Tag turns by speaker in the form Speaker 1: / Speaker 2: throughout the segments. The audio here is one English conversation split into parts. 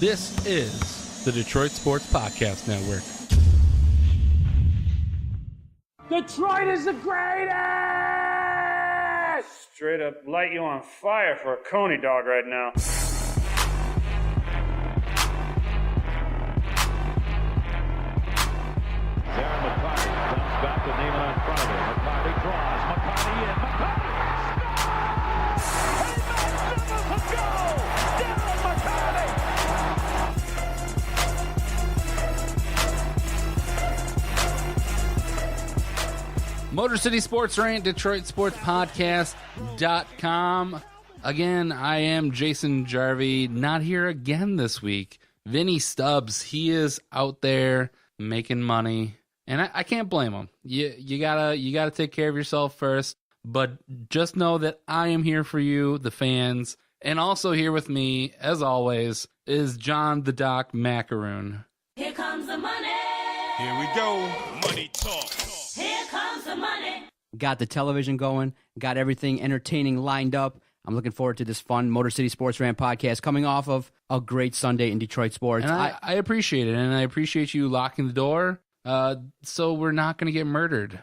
Speaker 1: This is the Detroit Sports Podcast Network.
Speaker 2: Detroit is the greatest!
Speaker 3: Straight up light you on fire for a Coney dog right now.
Speaker 4: Darren McCarty comes back to Neiman in front of him. McCarty draws. McCarty in. McCarty scores! He Darren McCarty!
Speaker 1: Motor City Sports Rant, Detroit Sports Podcast.com. Again, I am Jason Jarvi, not here again this week. Vinny Stubbs, he is out there making money, and I can't blame him. You gotta take care of yourself first, but just know that I am here for you, the fans, and also here with me, as always, is John the Doc Macaroon.
Speaker 5: Here comes the money.
Speaker 6: Here we go. Money talk.
Speaker 5: Here comes the money.
Speaker 7: Got the television going, got everything entertaining lined up. I'm looking forward to this fun Motor City Sports Rant podcast coming off of a great Sunday in Detroit sports.
Speaker 1: And I appreciate it, and I appreciate you locking the door so we're not going to get murdered.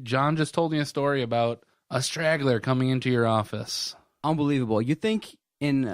Speaker 1: John just told me a story about a straggler coming into your office.
Speaker 7: Unbelievable. You think in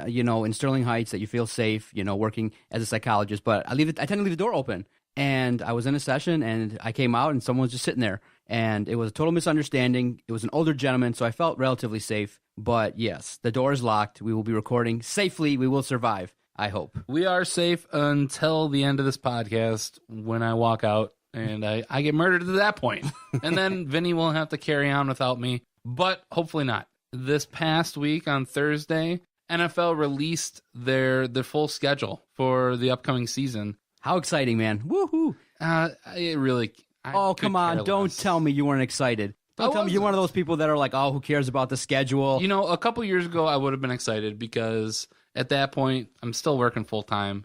Speaker 7: Sterling Heights that you feel safe, working as a psychologist, but I tend to leave the door open. And I was in a session, and I came out, and someone was just sitting there. And it was a total misunderstanding. It was an older gentleman, so I felt relatively safe. But yes, the door is locked. We will be recording safely. We will survive, I hope.
Speaker 1: We are safe until the end of this podcast when I walk out and I get murdered at that point. And then Vinny will have to carry on without me, but hopefully not. This past week on Thursday, NFL released their full schedule for the upcoming season.
Speaker 7: How exciting, man. Woohoo. Come on. Don't tell me you weren't excited. Don't tell me you're one of those people that are like, oh, who cares about the schedule?
Speaker 1: A couple years ago, I would have been excited because at that point, I'm still working full time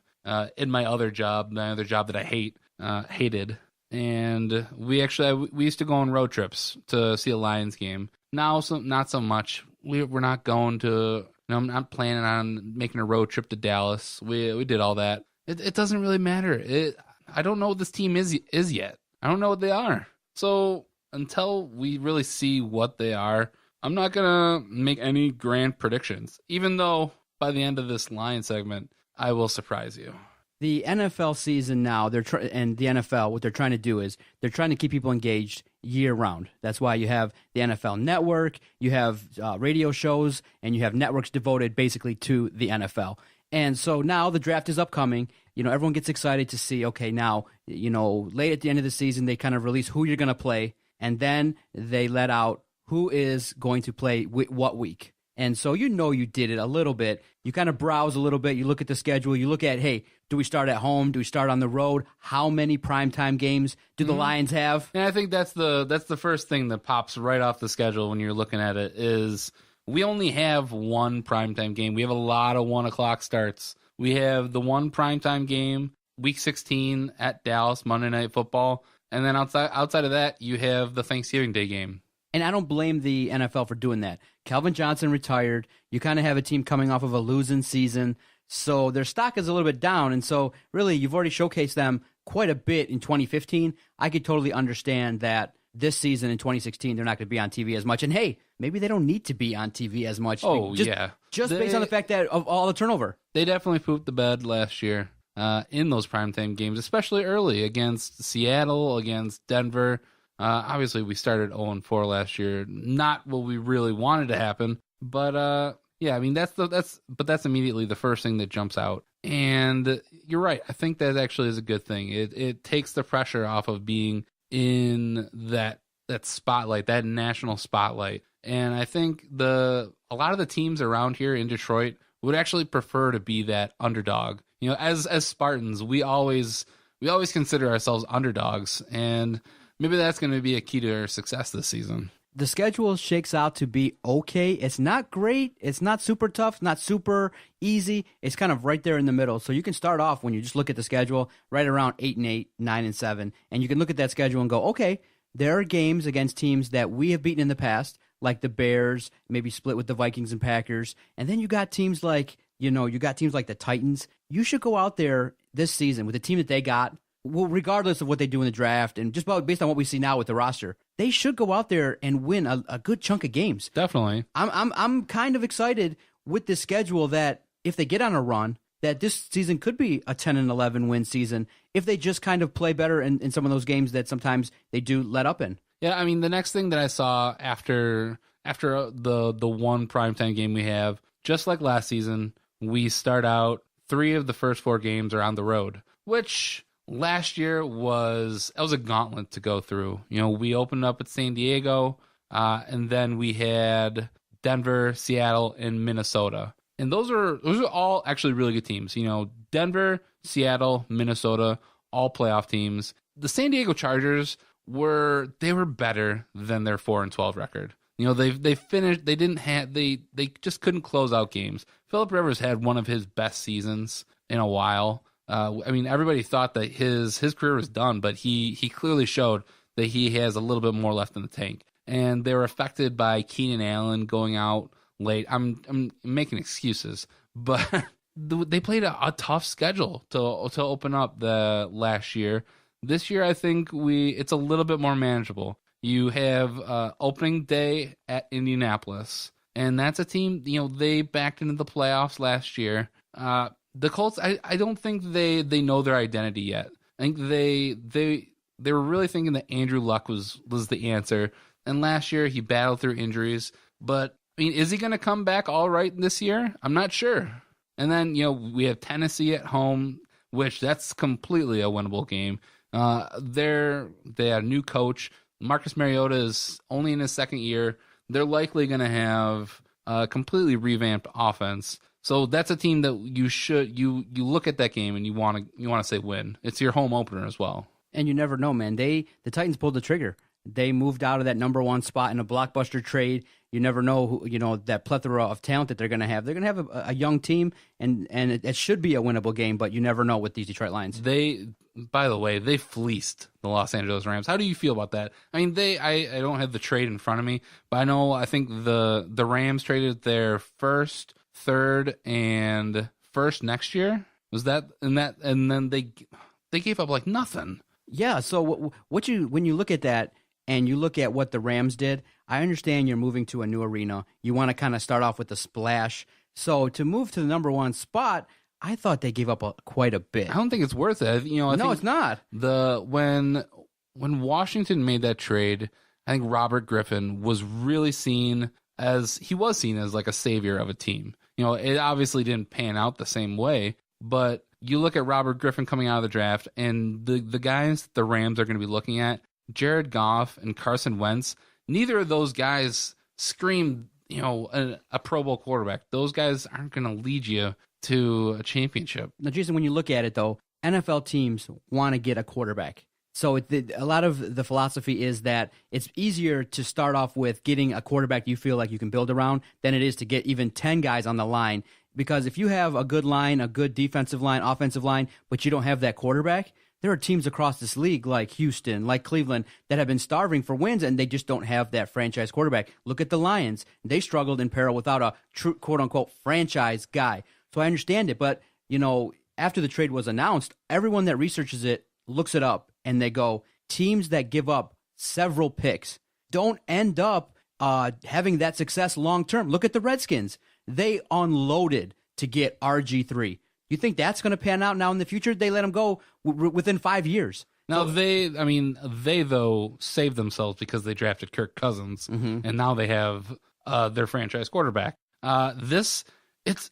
Speaker 1: in my other job that I hated. And we used to go on road trips to see a Lions game. Now, not so much. We're not going to, I'm not planning on making a road trip to Dallas. We did all that. It doesn't really matter. I don't know what this team is yet. I don't know what they are. So until we really see what they are, I'm not going to make any grand predictions, even though by the end of this Lion segment, I will surprise you.
Speaker 7: The NFL season now, and the NFL, what they're trying to do is they're trying to keep people engaged year-round. That's why you have the NFL Network, you have radio shows, and you have networks devoted basically to the NFL. And so now the draft is upcoming. Everyone gets excited to see, okay, now, late at the end of the season, they kind of release who you're going to play, and then they let out who is going to play what week. And so you did it a little bit. You kind of browse a little bit. You look at the schedule. You look at, hey, do we start at home? Do we start on the road? How many primetime games do the Lions have?
Speaker 1: And I think that's the first thing that pops right off the schedule when you're looking at it is we only have one primetime game. We have a lot of 1 o'clock starts. We have the one primetime game, Week 16 at Dallas, Monday Night Football. And then outside of that, you have the Thanksgiving Day game.
Speaker 7: And I don't blame the NFL for doing that. Calvin Johnson retired. You kind of have a team coming off of a losing season. So their stock is a little bit down. And so really, you've already showcased them quite a bit in 2015. I could totally understand that this season in 2016, they're not going to be on TV as much. And hey, maybe they don't need to be on TV as much. Just based on the fact that of all the turnover.
Speaker 1: They definitely pooped the bed last year in those primetime games, especially early against Seattle, against Denver. Obviously, we started 0-4 last year. Not what we really wanted to happen, but that's immediately the first thing that jumps out. And you're right. I think that actually is a good thing. It takes the pressure off of being in that spotlight, that national spotlight. And I think a lot of the teams around here in Detroit would actually prefer to be that underdog. As Spartans, we always consider ourselves underdogs, and maybe that's going to be a key to our success this season.
Speaker 7: The schedule shakes out to be okay. It's not great. It's not super tough, not super easy. It's kind of right there in the middle. So you can start off when you just look at the schedule right around 8-8, 9-7, and you can look at that schedule and go, okay, there are games against teams that we have beaten in the past, like the Bears, maybe split with the Vikings and Packers. And then you got teams like, you got teams like the Titans. You should go out there this season with the team that they got, well, regardless of what they do in the draft, and just based on what we see now with the roster, they should go out there and win a good chunk of games.
Speaker 1: Definitely.
Speaker 7: I'm kind of excited with this schedule that if they get on a run, that this season could be a 10-11 win season if they just kind of play better in some of those games that sometimes they do let up in.
Speaker 1: Yeah, I mean, the next thing that I saw after the one primetime game we have, just like last season, we start out 3 of the first 4 games are on the road, which last year was a gauntlet to go through. We opened up at San Diego, and then we had Denver, Seattle, and Minnesota. And those are all actually really good teams. Denver, Seattle, Minnesota, all playoff teams. The San Diego Chargers were better than their 4-12 record. They finished. They just couldn't close out games. Phillip Rivers had one of his best seasons in a while. I mean, everybody thought that his career was done, but he clearly showed that he has a little bit more left in the tank. And they were affected by Keenan Allen going out late. I'm making excuses, but they played a tough schedule to open up the last year. This year, I think it's a little bit more manageable. You have opening day at Indianapolis, and that's a team, they backed into the playoffs last year. The Colts, I don't think they know their identity yet. I think they were really thinking that Andrew Luck was the answer. And last year he battled through injuries, but I mean, is he going to come back all right this year? I'm not sure. And then, we have Tennessee at home, which that's completely a winnable game. They have a new coach. Marcus Mariota is only in his second year. They're likely going to have a completely revamped offense. So that's a team that you look at that game and you want to say win. It's your home opener as well.
Speaker 7: And you never know, man. The Titans pulled the trigger. They moved out of that number 1 spot in a blockbuster trade. You never know who, that plethora of talent that they're going to have. They're going to have a young team, and it should be a winnable game, but you never know with these Detroit Lions.
Speaker 1: By the way, they fleeced the Los Angeles Rams. How do you feel about that? I mean, I don't have the trade in front of me, but I think the Rams traded their first, third, and first next year. Was that and then they gave up like nothing.
Speaker 7: Yeah. So when you look at that and you look at what the Rams did, I understand you're moving to a new arena. You want to kind of start off with a splash. So to move to the number 1 spot, I thought they gave up quite a bit.
Speaker 1: I don't think it's worth it.
Speaker 7: No, it's not.
Speaker 1: When Washington made that trade, I think Robert Griffin was really seen as like a savior of a team. It obviously didn't pan out the same way, but you look at Robert Griffin coming out of the draft, and the guys the Rams are going to be looking at, Jared Goff and Carson Wentz, neither of those guys scream, a Pro Bowl quarterback. Those guys aren't going to lead you to a championship.
Speaker 7: Now, Jason, when you look at it, though, NFL teams want to get a quarterback. So a lot of the philosophy is that it's easier to start off with getting a quarterback you feel like you can build around than it is to get even 10 guys on the line. Because if you have a good line, a good defensive line, offensive line, but you don't have that quarterback, there are teams across this league like Houston, like Cleveland, that have been starving for wins, and they just don't have that franchise quarterback. Look at the Lions. They struggled in peril without a true, quote-unquote, franchise guy. So I understand it, but, after the trade was announced, everyone that researches it looks it up, and they go, teams that give up several picks don't end up having that success long-term. Look at the Redskins. They unloaded to get RG3. You think that's going to pan out now in the future? They let him go within 5 years.
Speaker 1: Now, they though saved themselves because they drafted Kirk Cousins, and now they have their franchise quarterback. This is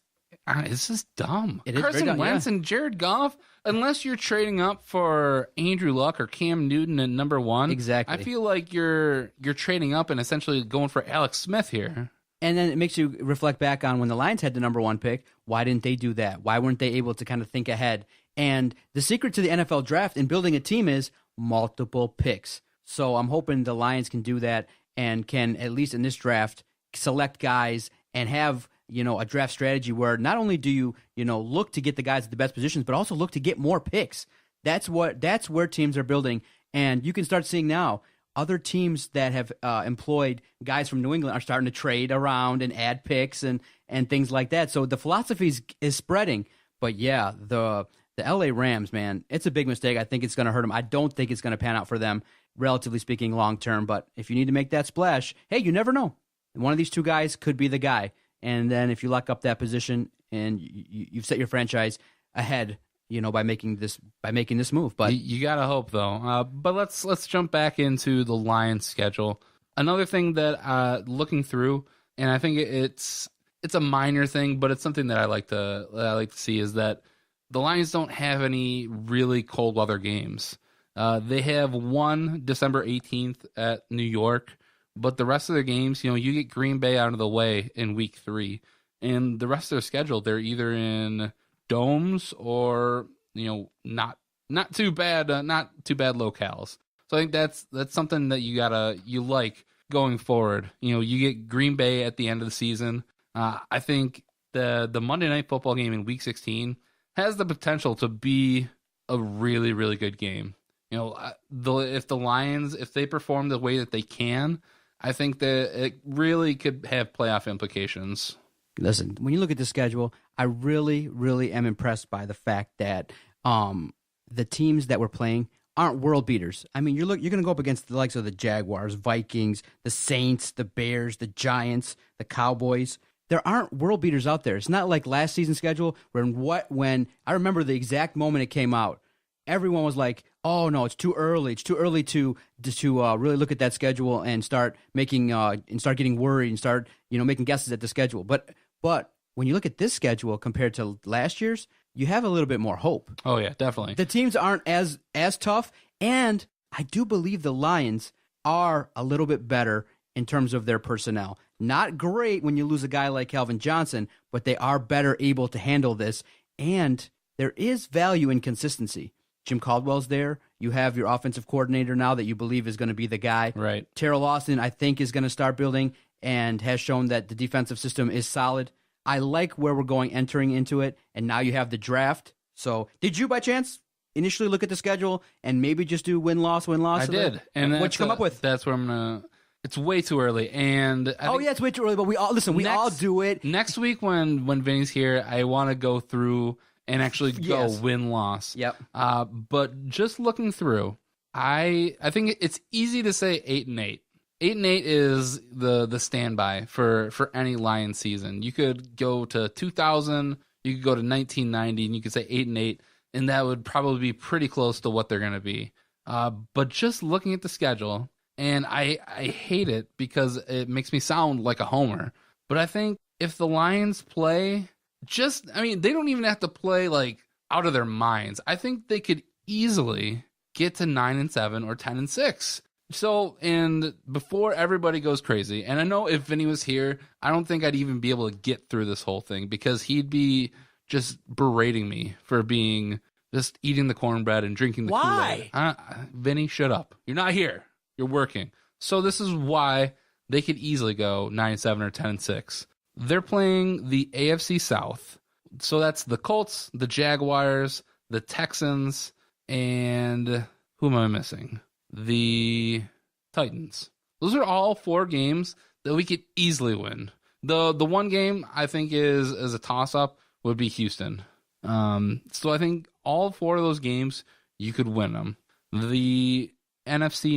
Speaker 1: dumb.
Speaker 7: It is
Speaker 1: Carson Wentz and Jared Goff, unless you're trading up for Andrew Luck or Cam Newton at number 1.
Speaker 7: Exactly.
Speaker 1: I feel like you're trading up and essentially going for Alex Smith here.
Speaker 7: And then it makes you reflect back on when the Lions had the number 1 pick. Why didn't they do that? Why weren't they able to kind of think ahead? And the secret to the NFL draft and building a team is multiple picks. So I'm hoping the Lions can do that and can, at least in this draft, select guys and have, a draft strategy where not only do you, look to get the guys at the best positions, but also look to get more picks. That's where teams are building. And you can start seeing now other teams that have employed guys from New England are starting to trade around and add picks and things like that. So the philosophy is spreading. But yeah, the LA Rams, man, it's a big mistake. I think it's going to hurt them. I don't think it's going to pan out for them, relatively speaking, long term. But if you need to make that splash, hey, you never know. One of these two guys could be the guy. And then if you lock up that position and you've set your franchise ahead, by making this move. But
Speaker 1: you gotta hope though. But let's jump back into the Lions schedule. Another thing that looking through, and I think it's a minor thing, but it's something that I like to see, is that the Lions don't have any really cold weather games. They have one December 18th at New York, but the rest of their games, you get Green Bay out of the way in week 3, and the rest of their schedule, they're either in domes or not too bad locales. So I think that's something that you like going forward. You get Green Bay at the end of the season. I think the Monday Night Football game in week 16 has the potential to be a really, really good game. If the Lions, if they perform the way that they can, I think that it really could have playoff implications.
Speaker 7: Listen, when you look at the schedule, I really, really am impressed by the fact that the teams that we're playing aren't world beaters. I mean, you're going to go up against the likes of the Jaguars, Vikings, the Saints, the Bears, the Giants, the Cowboys. There aren't world beaters out there. It's not like last season's schedule when I remember the exact moment it came out, everyone was like, "Oh no, it's too early. It's too early to really look at that schedule and start getting worried and start making guesses at the schedule." But when you look at this schedule compared to last year's, you have a little bit more hope.
Speaker 1: Oh yeah, definitely.
Speaker 7: The teams aren't as tough, and I do believe the Lions are a little bit better in terms of their personnel. Not great when you lose a guy like Calvin Johnson, but they are better able to handle this, and there is value in consistency. Jim Caldwell's there. You have your offensive coordinator now that you believe is going to be the guy.
Speaker 1: Right.
Speaker 7: Terrell Austin, I think, is going to start building and has shown that the defensive system is solid. I like where we're going entering into it, and now you have the draft. So did you, by chance, initially look at the schedule and maybe just do win-loss?
Speaker 1: I did. And
Speaker 7: what'd you come up with?
Speaker 1: That's where I'm going to... It's way too early, and
Speaker 7: it's way too early. But we all do it
Speaker 1: next week when Vinny's here. I want to go through and actually go win-loss.
Speaker 7: Yep.
Speaker 1: But just looking through, I think it's easy to say 8-8. 8-8 is the standby for any Lions season. You could go to 2000, you could go to 1990, and you could say 8-8, and that would probably be pretty close to what they're going to be. But just looking at the schedule. And I hate it because it makes me sound like a homer. But I think if the Lions play they don't even have to play like out of their minds. I think they could easily get to 9-7 or 10-6. So, and before everybody goes crazy, and I know if Vinny was here, I don't think I'd even be able to get through this whole thing because he'd be just berating me for being just eating the cornbread and drinking the Kool-Aid.
Speaker 7: Why?
Speaker 1: Vinny, shut up. You're not here. You're working. So this is why they could easily go 9-7 or 10-6. They're playing the AFC South. So that's the Colts, the Jaguars, the Texans, and who am I missing? The Titans. Those are all 4 games that we could easily win. The one game I think is a toss-up would be Houston. So I think all 4 of those games, you could win them. The NFC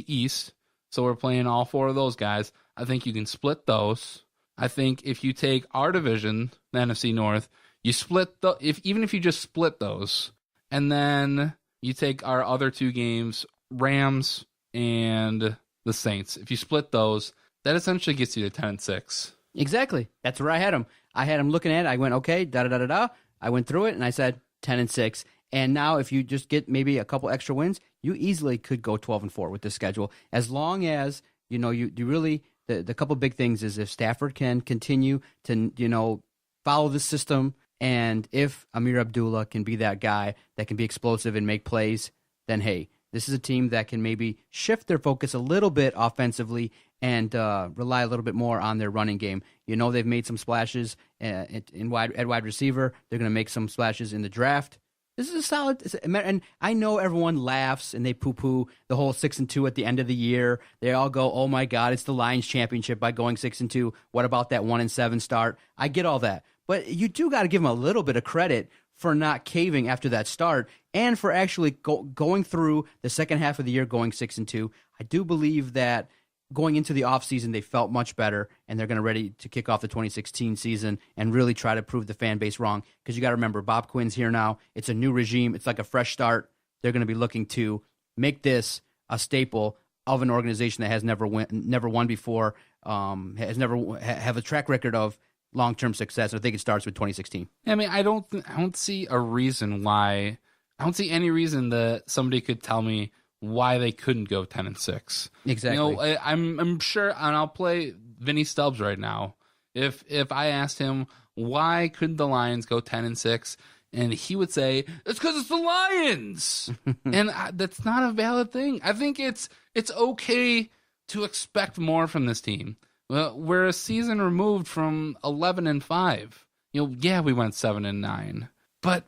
Speaker 1: East. So we're playing all 4 of those guys. I think you can split those. I think if you take our division, the NFC North, you split even if you just split those, and then you take our other 2 games, Rams and the Saints. If you split those, that essentially gets you to 10-6.
Speaker 7: Exactly. That's where I had them. I had them looking at it. I went, okay, da-da-da-da-da. I went through it, and I said 10-6. And now if you just get maybe a couple extra wins, you easily could go 12-4 with this schedule. As long as, you really, the couple big things is if Stafford can continue to, follow the system, and if Amir Abdullah can be that guy that can be explosive and make plays, then hey, this is a team that can maybe shift their focus a little bit offensively and rely a little bit more on their running game. They've made some splashes at wide receiver. They're going to make some splashes in the draft. This is a solid, and I know everyone laughs and they poo-poo the whole 6-2 at the end of the year. They all go, "Oh my God, it's the Lions championship by going 6-2. What about that 1-7 start?" I get all that, but you do got to give them a little bit of credit for not caving after that start and for actually going through the second half of the year going 6-2. I do believe that going into the offseason, they felt much better, and they're going to ready to kick off the 2016 season and really try to prove the fan base wrong. Because you got to remember, Bob Quinn's here now. It's a new regime. It's like a fresh start. They're going to be looking to make this a staple of an organization that has never won before, has never have a track record of long-term success. I think it starts with 2016.
Speaker 1: I mean, I don't see a reason why. I don't see any reason that somebody could tell me why they couldn't go 10-6.
Speaker 7: Exactly.
Speaker 1: You know, I'm sure, and I'll play Vinny Stubbs right now. If I asked him why couldn't the Lions go 10-6, and he would say it's because it's the Lions, and that's not a valid thing. I think it's okay to expect more from this team. Well, we're a season removed from 11-5. You know, yeah, we went 7-9, but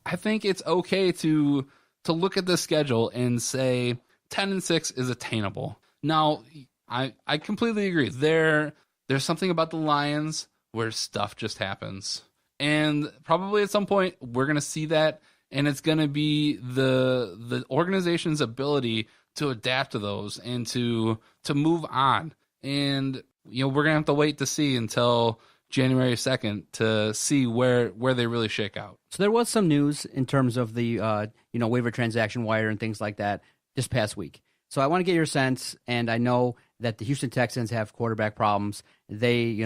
Speaker 1: I think it's okay to look at the schedule and say 10-6 is attainable. Now, I completely agree. There's something about the Lions where stuff just happens. And probably at some point we're going to see that, and it's going to be the organization's ability to adapt to those and to move on. And you know, we're going to have to wait to see until January 2nd to see where they really shake out.
Speaker 7: So there was some news in terms of the waiver transaction wire and things like that this past week. So I want to get your sense, and I know that the Houston Texans have quarterback problems. They,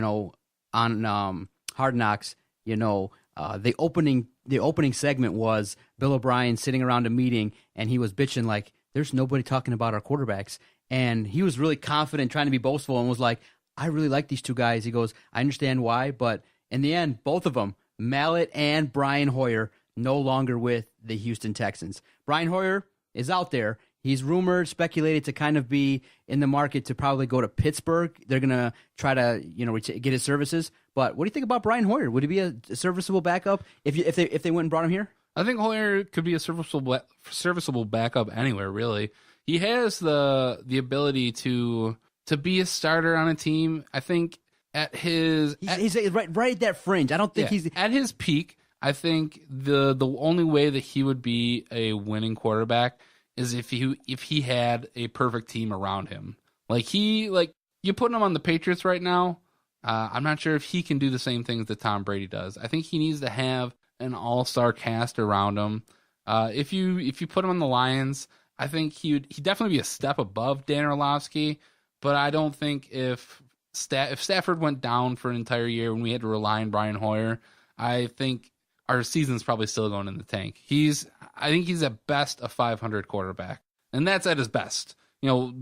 Speaker 7: on Hard Knocks, the opening segment was Bill O'Brien sitting around a meeting, and he was bitching like, "There's nobody talking about our quarterbacks." And he was really confident, trying to be boastful, and was like, "I really like these two guys." He goes, "I understand why, but in the end, both of them, Mallett and Brian Hoyer, no longer with the Houston Texans." Brian Hoyer is out there. He's rumored, speculated to kind of be in the market to probably go to Pittsburgh. They're going to try to, get his services. But what do you think about Brian Hoyer? Would he be a serviceable backup if they went and brought him here?
Speaker 1: I think Hoyer could be a serviceable backup anywhere, really. He has the ability to be a starter on a team. I think he's right at that fringe. I don't think he's at his peak. I think the only way that he would be a winning quarterback is if he had a perfect team around him. You put him on the Patriots right now. I'm not sure if he can do the same things that Tom Brady does. I think he needs to have an all-star cast around him. If you put him on the Lions, I think he'd definitely be a step above Dan Orlovsky. But I don't think if Stafford went down for an entire year when we had to rely on Brian Hoyer, I think our season's probably still going in the tank. I think he's at best a 500 quarterback, and that's at his best. You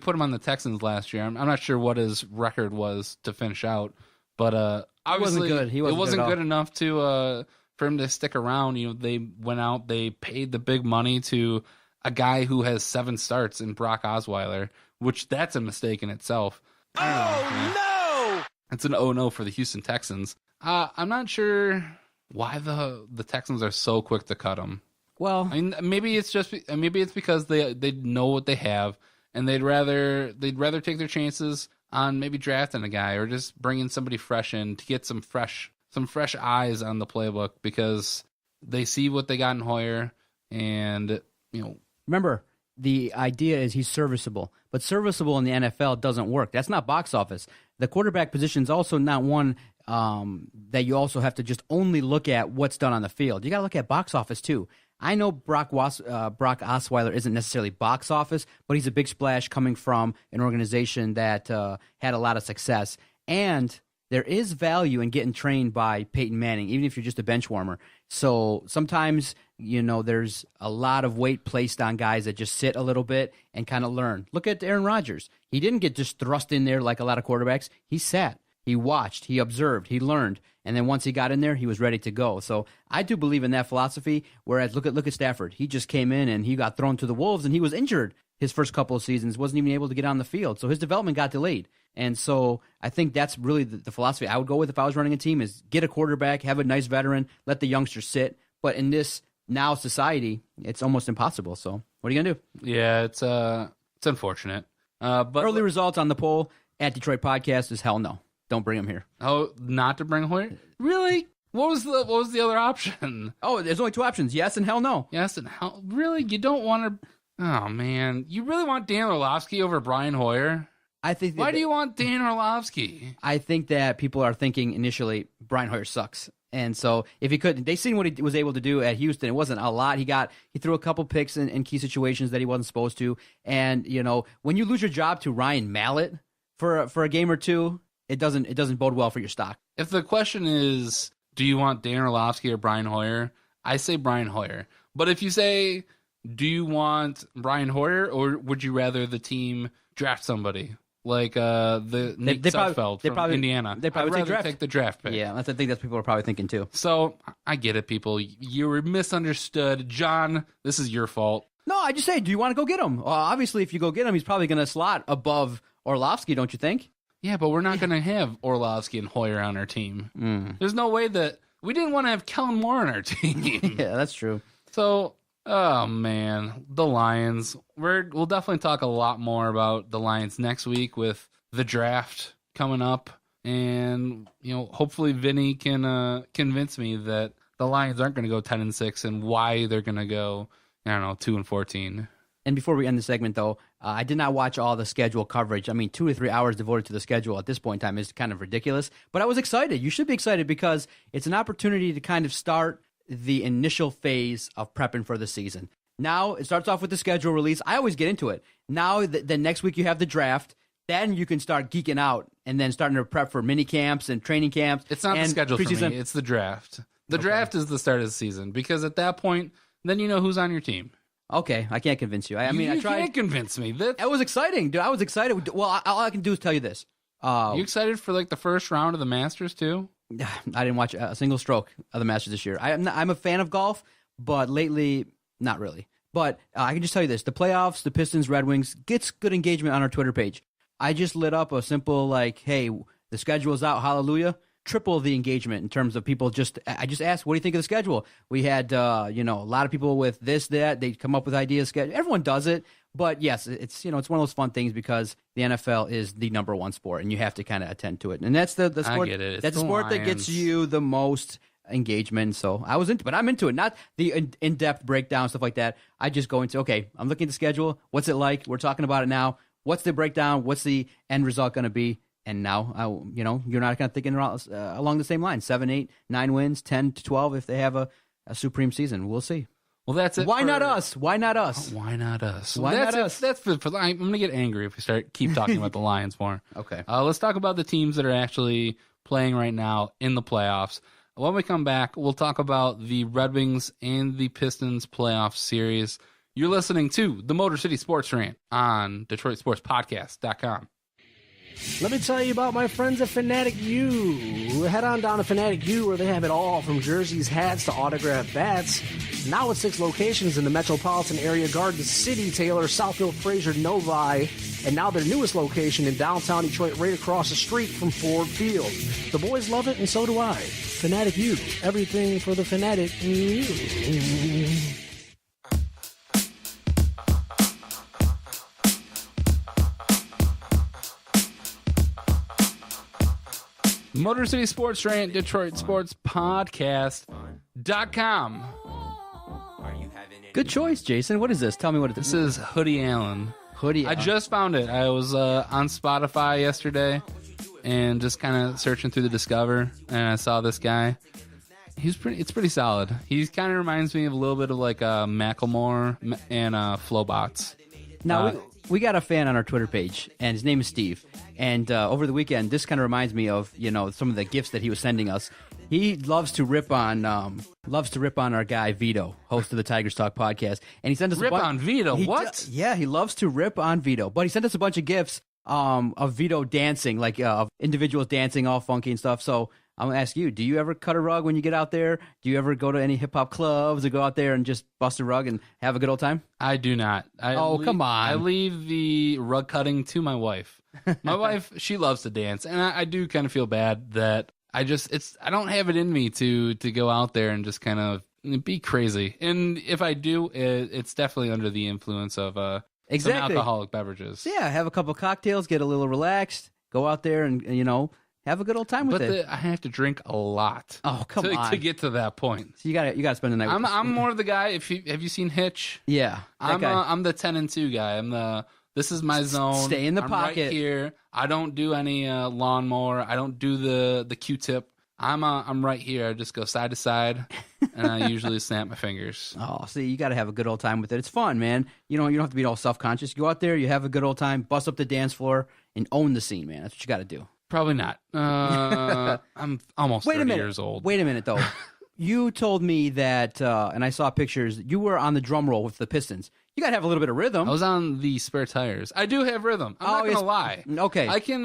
Speaker 1: put him on the Texans last year. I'm not sure what his record was to finish out, but obviously
Speaker 7: it
Speaker 1: wasn't good enough to for him to stick around. They went out, they paid the big money to a guy who has 7 starts in Brock Osweiler, which that's a mistake in itself.
Speaker 6: No!
Speaker 1: It's an oh no for the Houston Texans. I'm not sure why the Texans are so quick to cut him.
Speaker 7: Well,
Speaker 1: I mean, maybe it's because they know what they have, and they'd rather take their chances on maybe drafting a guy or just bringing somebody fresh in to get some fresh eyes on the playbook, because they see what they got in Hoyer, and
Speaker 7: remember, the idea is he's serviceable, but serviceable in the NFL doesn't work. That's not box office. The quarterback position is also not one that you also have to just only look at what's done on the field. You got to look at box office too. I know Brock Osweiler isn't necessarily box office, but he's a big splash coming from an organization that had a lot of success. And there is value in getting trained by Peyton Manning, even if you're just a bench warmer. So sometimes, there's a lot of weight placed on guys that just sit a little bit and kind of learn. Look at Aaron Rodgers. He didn't get just thrust in there like a lot of quarterbacks. He sat, he watched, he observed, he learned. And then once he got in there, he was ready to go. So I do believe in that philosophy, whereas look at Stafford. He just came in and he got thrown to the wolves, and he was injured his first couple of seasons, wasn't even able to get on the field. So his development got delayed. And so I think that's really the philosophy I would go with if I was running a team, is get a quarterback, have a nice veteran, let the youngsters sit, But in this now society, it's almost impossible. So what are you going to do?
Speaker 1: Yeah, it's unfortunate. But
Speaker 7: Early results on the poll at Detroit Podcast is hell no. Don't bring him here.
Speaker 1: Oh, not to bring Hoyer? Really? What was the other option?
Speaker 7: Oh, there's only two options: yes and hell no.
Speaker 1: Yes and hell. Really? You don't want to? Oh man, you really want Dan Orlovsky over Brian Hoyer?
Speaker 7: I think.
Speaker 1: Why do you want Dan Orlovsky?
Speaker 7: I think that people are thinking initially Brian Hoyer sucks, and so if he could, they seen what he was able to do at Houston. It wasn't a lot. He threw a couple picks in key situations that he wasn't supposed to, and when you lose your job to Ryan Mallett for a game or two, it doesn't bode well for your stock.
Speaker 1: If the question is, do you want Dan Orlovsky or Brian Hoyer? I say Brian Hoyer. But if you say, do you want Brian Hoyer, or would you rather the team draft somebody like the Nick Sudfeld from Indiana?
Speaker 7: They probably
Speaker 1: take the draft pick.
Speaker 7: Yeah, I think that's what people are probably thinking too.
Speaker 1: So I get it, people. You were misunderstood, John. This is your fault.
Speaker 7: No, I just say, do you want to go get him? Well, obviously, if you go get him, he's probably going to slot above Orlovsky, don't you think?
Speaker 1: Yeah, but we're not going to have Orlovsky and Hoyer on our team. There's no way that we didn't want to have Kellen Moore on our team.
Speaker 7: Yeah, that's true.
Speaker 1: So, oh man, the Lions. We'll definitely talk a lot more about the Lions next week with the draft coming up, and hopefully Vinny can convince me that the Lions aren't going to go 10-6 and why they're going to go 2-14.
Speaker 7: And before we end the segment, though, I did not watch all the schedule coverage. I mean, 2 to 3 hours devoted to the schedule at this point in time is kind of ridiculous. But I was excited. You should be excited because it's an opportunity to kind of start the initial phase of prepping for the season. Now, it starts off with the schedule release. I always get into it. Now, the next week you have the draft. Then you can start geeking out and then starting to prep for mini camps and training camps.
Speaker 1: It's not the schedule for me. It's the draft. The draft is the start of the season because at that point, then you know who's on your team.
Speaker 7: Okay, I can't convince you. I mean, I tried.
Speaker 1: You can't convince me.
Speaker 7: That was exciting, dude. I was excited. Well, all I can do is tell you this.
Speaker 1: You excited for the first round of the Masters too?
Speaker 7: I didn't watch a single stroke of the Masters this year. I'm a fan of golf, but lately, not really. But I can just tell you this: the playoffs, the Pistons, Red Wings gets good engagement on our Twitter page. I just lit up a simple hey, the schedule's out, hallelujah. Triple the engagement in terms of people I just asked, what do you think of the schedule? We had, a lot of people with this, that, they come up with ideas. Everyone does it. But yes, it's, it's one of those fun things because the NFL is the number one sport and you have to kind of attend to it. And that's the sport.
Speaker 1: I get it.
Speaker 7: That's the sport that gets you the most engagement. So I was but I'm into it. Not the in-depth breakdown, stuff like that. I just go into, okay, I'm looking at the schedule. What's it like? We're talking about it now. What's the breakdown? What's the end result going to be? And now, you're not kind of thinking along the same line. 7, 8, 9 wins, 10 to 12 if they have a supreme season. We'll see.
Speaker 1: Well, that's it.
Speaker 7: Why not us? Why not us?
Speaker 1: Why not us?
Speaker 7: Why not us?
Speaker 1: I'm going to get angry if we keep talking about the Lions more.
Speaker 7: Okay.
Speaker 1: Let's talk about the teams that are actually playing right now in the playoffs. When we come back, we'll talk about the Red Wings and the Pistons playoff series. You're listening to the Motor City Sports Rant on DetroitSportsPodcast.com.
Speaker 2: Let me tell you about my friends at Fanatic U. Head on down to Fanatic U where they have it all from jerseys, hats to autographed bats. Now with 6 locations in the metropolitan area, Garden City, Taylor, Southfield, Fraser, Novi, and now their newest location in downtown Detroit right across the street from Ford Field. The boys love it and so do I. Fanatic U, everything for the fanatic.
Speaker 1: Motor City Sports Rant, DetroitSportsPodcast.com.
Speaker 7: Good choice, Jason. What is this? Tell me what it is.
Speaker 1: This is Hoodie Allen.
Speaker 7: Hoodie Allen.
Speaker 1: I just found it. I was on Spotify yesterday and just kind of searching through the Discover, and I saw this guy. It's pretty solid. He kind of reminds me of a little bit of like Macklemore and Flowbots.
Speaker 7: Now, we got a fan on our Twitter page, and his name is Steve. And over the weekend, this kind of reminds me of some of the gifts that he was sending us. He loves to rip on our guy Vito, host of the Tigers Talk podcast, and he sent us
Speaker 1: on Vito. What?
Speaker 7: Yeah, he loves to rip on Vito, but he sent us a bunch of gifts of Vito dancing, like of individuals dancing all funky and stuff. So I'm gonna ask you: do you ever cut a rug when you get out there? Do you ever go to any hip hop clubs or go out there and just bust a rug and have a good old time?
Speaker 1: I do not.
Speaker 7: Come on!
Speaker 1: I leave the rug cutting to my wife. My wife, she loves to dance, and I do kind of feel bad that I don't have it in me to go out there and just kind of It'd be crazy. And if I do, it's definitely under the influence of some alcoholic beverages.
Speaker 7: So yeah, have a couple cocktails, get a little relaxed, go out there and have a good old time with it.
Speaker 1: I have to drink a lot.
Speaker 7: Oh, come on.
Speaker 1: To get to that point.
Speaker 7: So you gotta spend the night with
Speaker 1: I'm more of the guy, have you seen Hitch?
Speaker 7: Yeah.
Speaker 1: I'm the 10 and 2 guy. This is my zone.
Speaker 7: Stay in the
Speaker 1: I'm
Speaker 7: pocket.
Speaker 1: Right here. I don't do any lawnmower. I don't do the Q-tip. I'm right here. I just go side to side, and I usually snap my fingers.
Speaker 7: Oh, see, you got to have a good old time with it. It's fun, man. You don't have to be all self-conscious. You go out there, you have a good old time, bust up the dance floor, and own the scene, man. That's what you got to do.
Speaker 1: Probably not. I'm almost 30 years old.
Speaker 7: Wait a minute, though. You told me that, and I saw pictures, you were on the drum roll with the Pistons. You got to have a little bit of rhythm.
Speaker 1: I was on the spare tires. I do have rhythm. I'm not gonna lie.
Speaker 7: Okay.
Speaker 1: I can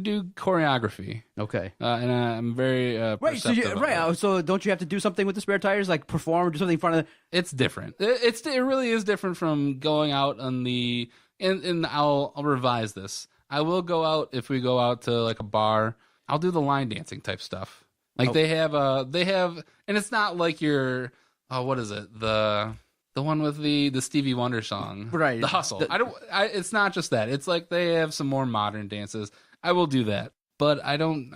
Speaker 1: do choreography.
Speaker 7: Okay.
Speaker 1: And I'm very perceptive of it.
Speaker 7: So don't you have to do something with the spare tires, like perform or do something in front of the...
Speaker 1: It's different. It really is different from going out on the... And I'll revise this. I will go out if we go out to like a bar. I'll do the line dancing type stuff. Like they have, and it's not like your, what is it? The one with the Stevie Wonder song,
Speaker 7: right?
Speaker 1: The Hustle. It's not just that. It's like they have some more modern dances. I will do that, but I don't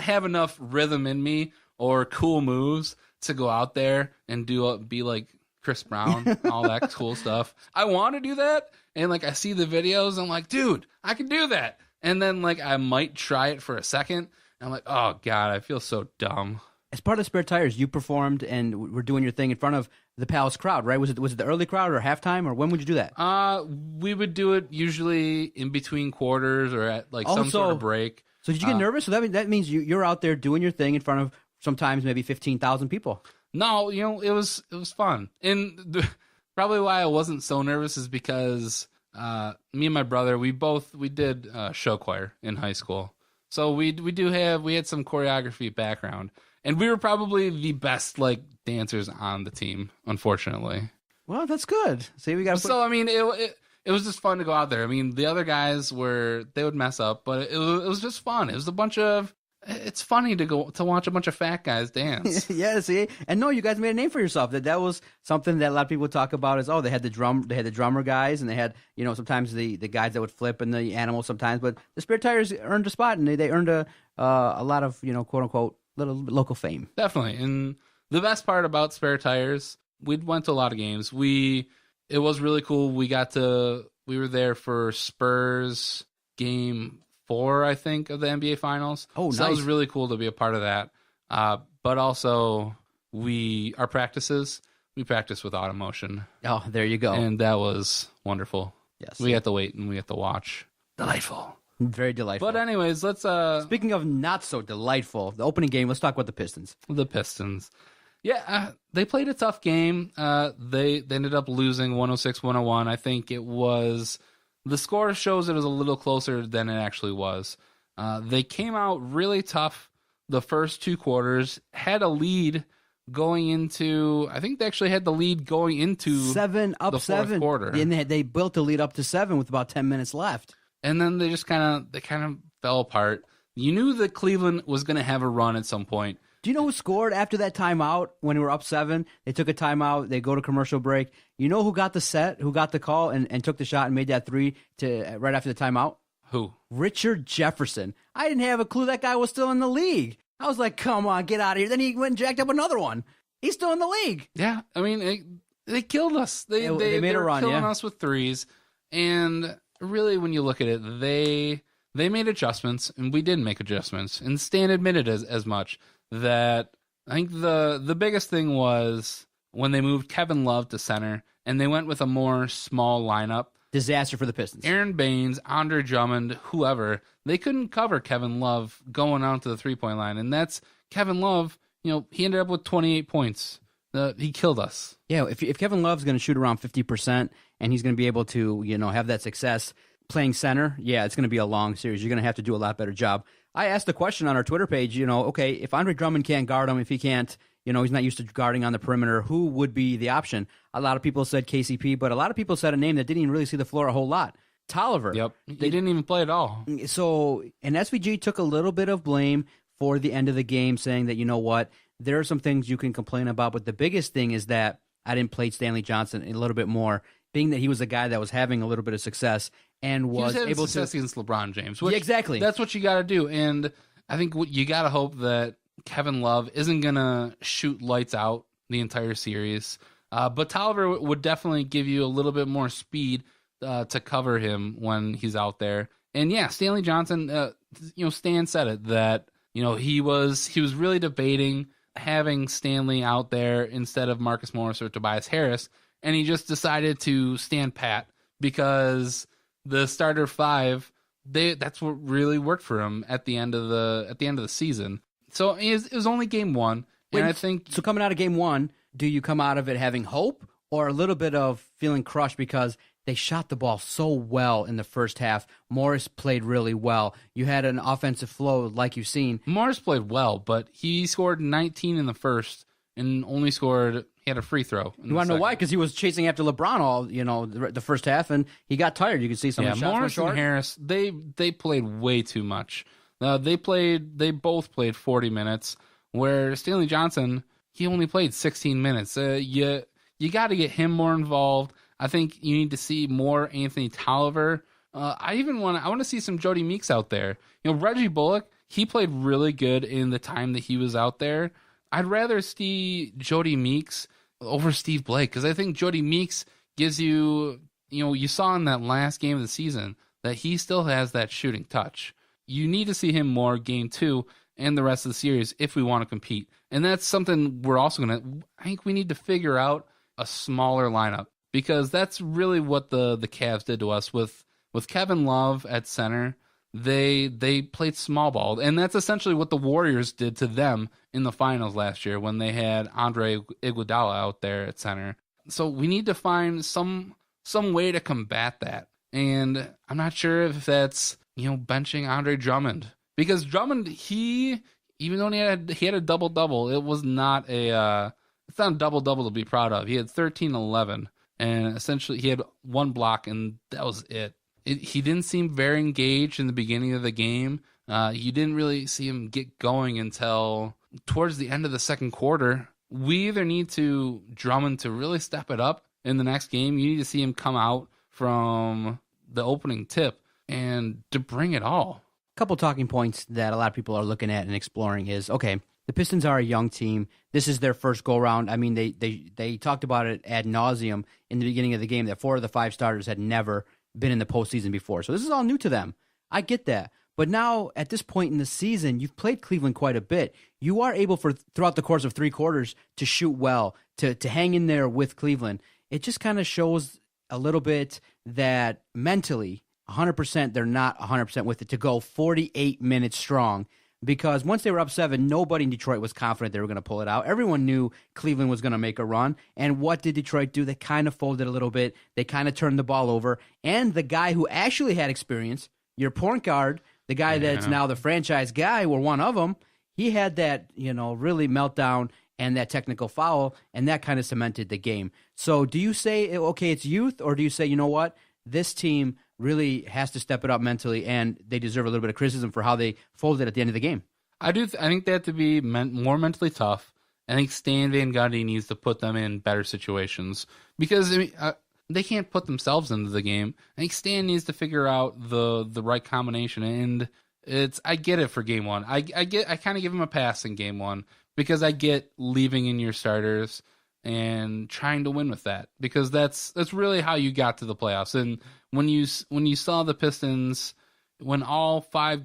Speaker 1: have enough rhythm in me or cool moves to go out there and be like Chris Brown, all that cool stuff. I want to do that, and like I see the videos, I'm like, dude, I can do that. And then like I might try it for a second. I'm like, oh God, I feel so dumb.
Speaker 7: As part of Spare Tires, you performed and were doing your thing in front of the Palace crowd, right? Was it the early crowd or halftime, or when would you do that?
Speaker 1: We would do it usually in between quarters or at like some sort of break.
Speaker 7: So did you get nervous? So that means you're out there doing your thing in front of sometimes maybe 15,000 people.
Speaker 1: No, it was fun, and probably why I wasn't so nervous is because me and my brother we did show choir in high school, so we had some choreography background, and we were probably the best like dancers on the team. Unfortunately,
Speaker 7: well, that's good. See, we got.
Speaker 1: So I mean, it was just fun to go out there. I mean, the other guys they would mess up, but it was just fun. It was a bunch of. It's funny to watch a bunch of fat guys dance.
Speaker 7: Yeah, see, and no, you guys made a name for yourself. That was something that a lot of people talk about. Is they had the drummer guys, and they had sometimes the guys that would flip and the animals sometimes. But the Spare Tires earned a spot, and they earned a lot of quote unquote little local fame.
Speaker 1: Definitely, and the best part about Spare Tires, we went to a lot of games. It was really cool. We were there for Spurs game 4, I think, of the NBA Finals.
Speaker 7: Oh,
Speaker 1: so
Speaker 7: nice.
Speaker 1: That was really cool to be a part of that. But also, our practices, we practiced with Automotion.
Speaker 7: Oh, there you go.
Speaker 1: And that was wonderful.
Speaker 7: Yes.
Speaker 1: We had to wait and we had to watch. Delightful.
Speaker 7: Very delightful.
Speaker 1: But anyways, let's...
Speaker 7: Speaking of not so delightful, the opening game, let's talk about the Pistons.
Speaker 1: The Pistons. Yeah, they played a tough game. They ended up losing 106-101. I think it was... The score shows it was a little closer than it actually was. They came out really tough the first 2 quarters, had a lead going into... I think they actually had the lead going into
Speaker 7: 7 up
Speaker 1: the
Speaker 7: 7
Speaker 1: fourth quarter.
Speaker 7: And they built the lead up to 7 with about 10 minutes left.
Speaker 1: And then they just kind of fell apart. You knew that Cleveland was going to have a run at some point.
Speaker 7: Do you know who scored after that timeout when we were up 7? They took a timeout. They go to commercial break. You know who got the call and took the shot and made that 3 right after the timeout?
Speaker 1: Who?
Speaker 7: Richard Jefferson. I didn't have a clue that guy was still in the league. I was like, come on, get out of here. Then he went and jacked up another one. He's still in the league.
Speaker 1: Yeah, I mean, they killed us. They
Speaker 7: made a run,
Speaker 1: killing us with threes. And really, when you look at it, they made adjustments, and we didn't make adjustments. And Stan admitted as much. That I think the biggest thing was when they moved Kevin Love to center and they went with a more small lineup.
Speaker 7: Disaster for the Pistons.
Speaker 1: Aaron Baines, Andre Drummond, whoever, they couldn't cover Kevin Love going out to the 3-point line. And that's Kevin Love, he ended up with 28 points. He killed us.
Speaker 7: Yeah, if Kevin Love's going to shoot around 50% and he's going to be able to, have that success playing center, yeah, it's going to be a long series. You're going to have to do a lot better job. I asked the question on our Twitter page, okay, if Andre Drummond can't guard him, if he can't, he's not used to guarding on the perimeter, who would be the option? A lot of people said KCP, but a lot of people said a name that didn't even really see the floor a whole lot. Tolliver.
Speaker 1: Yep. They didn't even play at all.
Speaker 7: So, and SVG took a little bit of blame for the end of the game, saying that, there are some things you can complain about, but the biggest thing is that I didn't play Stanley Johnson a little bit more, being that he was a guy that was having a little bit of success and was able
Speaker 1: success
Speaker 7: to
Speaker 1: against LeBron James. Which,
Speaker 7: yeah, exactly.
Speaker 1: That's what you got to do, and I think you got to hope that Kevin Love isn't gonna shoot lights out the entire series. But Tolliver would definitely give you a little bit more speed to cover him when he's out there. And yeah, Stanley Johnson, Stan said it, that he was really debating having Stanley out there instead of Marcus Morris or Tobias Harris, and he just decided to stand pat because the starter five, that's what really worked for him at the end of the season. So it was only game one, and I think
Speaker 7: so. Coming out of game one, do you come out of it having hope or a little bit of feeling crushed because they shot the ball so well in the first half? Morris played really well. You had an offensive flow like you've seen.
Speaker 1: Morris played well, but he scored 19 in the first and only he had a free throw.
Speaker 7: You want to know why? Because he was chasing after LeBron all, the first half, and he got tired. You could see some of the shots
Speaker 1: Morris
Speaker 7: went short.
Speaker 1: and Harris, they played way too much. They both played 40 minutes, where Stanley Johnson, he only played 16 minutes. You got to get him more involved. I think you need to see more Anthony Tolliver. I want to see some Jody Meeks out there. Reggie Bullock, he played really good in the time that he was out there. I'd rather see Jody Meeks over Steve Blake, because I think Jody Meeks gives you, you saw in that last game of the season that he still has that shooting touch. You need to see him more game 2 and the rest of the series if we want to compete. And that's something we're also I think we need to figure out a smaller lineup, because that's really what the Cavs did to us with Kevin Love at center. They played small ball, and that's essentially what the Warriors did to them in the finals last year when they had Andre Iguodala out there at center. So we need to find some way to combat that. And I'm not sure if that's, benching Andre Drummond, because Drummond, even though he had a double-double, it was not it's not a double-double to be proud of. He had 13-11, and essentially he had one block, and that was it. He didn't seem very engaged in the beginning of the game. You didn't really see him get going until towards the end of the second quarter. We either need Drummond to really step it up in the next game. You need to see him come out from the opening tip and to bring it all.
Speaker 7: A couple talking points that a lot of people are looking at and exploring is, okay, the Pistons are a young team. This is their first go-round. I mean, they talked about it ad nauseum in the beginning of the game that 4 of the 5 starters had never been in the postseason before. So this is all new to them. I get that. But now, at this point in the season, you've played Cleveland quite a bit. You are able, throughout the course of 3 quarters, to shoot well, to hang in there with Cleveland. It just kind of shows a little bit that mentally, 100%, they're not 100% with it, to go 48 minutes strong. Because once they were up 7, nobody in Detroit was confident they were going to pull it out. Everyone knew Cleveland was going to make a run. And what did Detroit do? They kind of folded a little bit. They kind of turned the ball over. And the guy who actually had experience, your point guard, the guy that's now the franchise guy, or one of them, he had that, really meltdown and that technical foul, and that kind of cemented the game. So do you say, okay, it's youth, or do you say, you know what, this team really has to step it up mentally, and they deserve a little bit of criticism for how they folded at the end of the game?
Speaker 1: I do. I think they have to be more mentally tough. I think Stan Van Gundy needs to put them in better situations, because they can't put themselves into the game. I think Stan needs to figure out the right combination, and I get it for game 1. I kind of give him a pass in game 1, because I get leaving in your starters and trying to win with that, because that's really how you got to the playoffs. And when you saw the Pistons, when all 5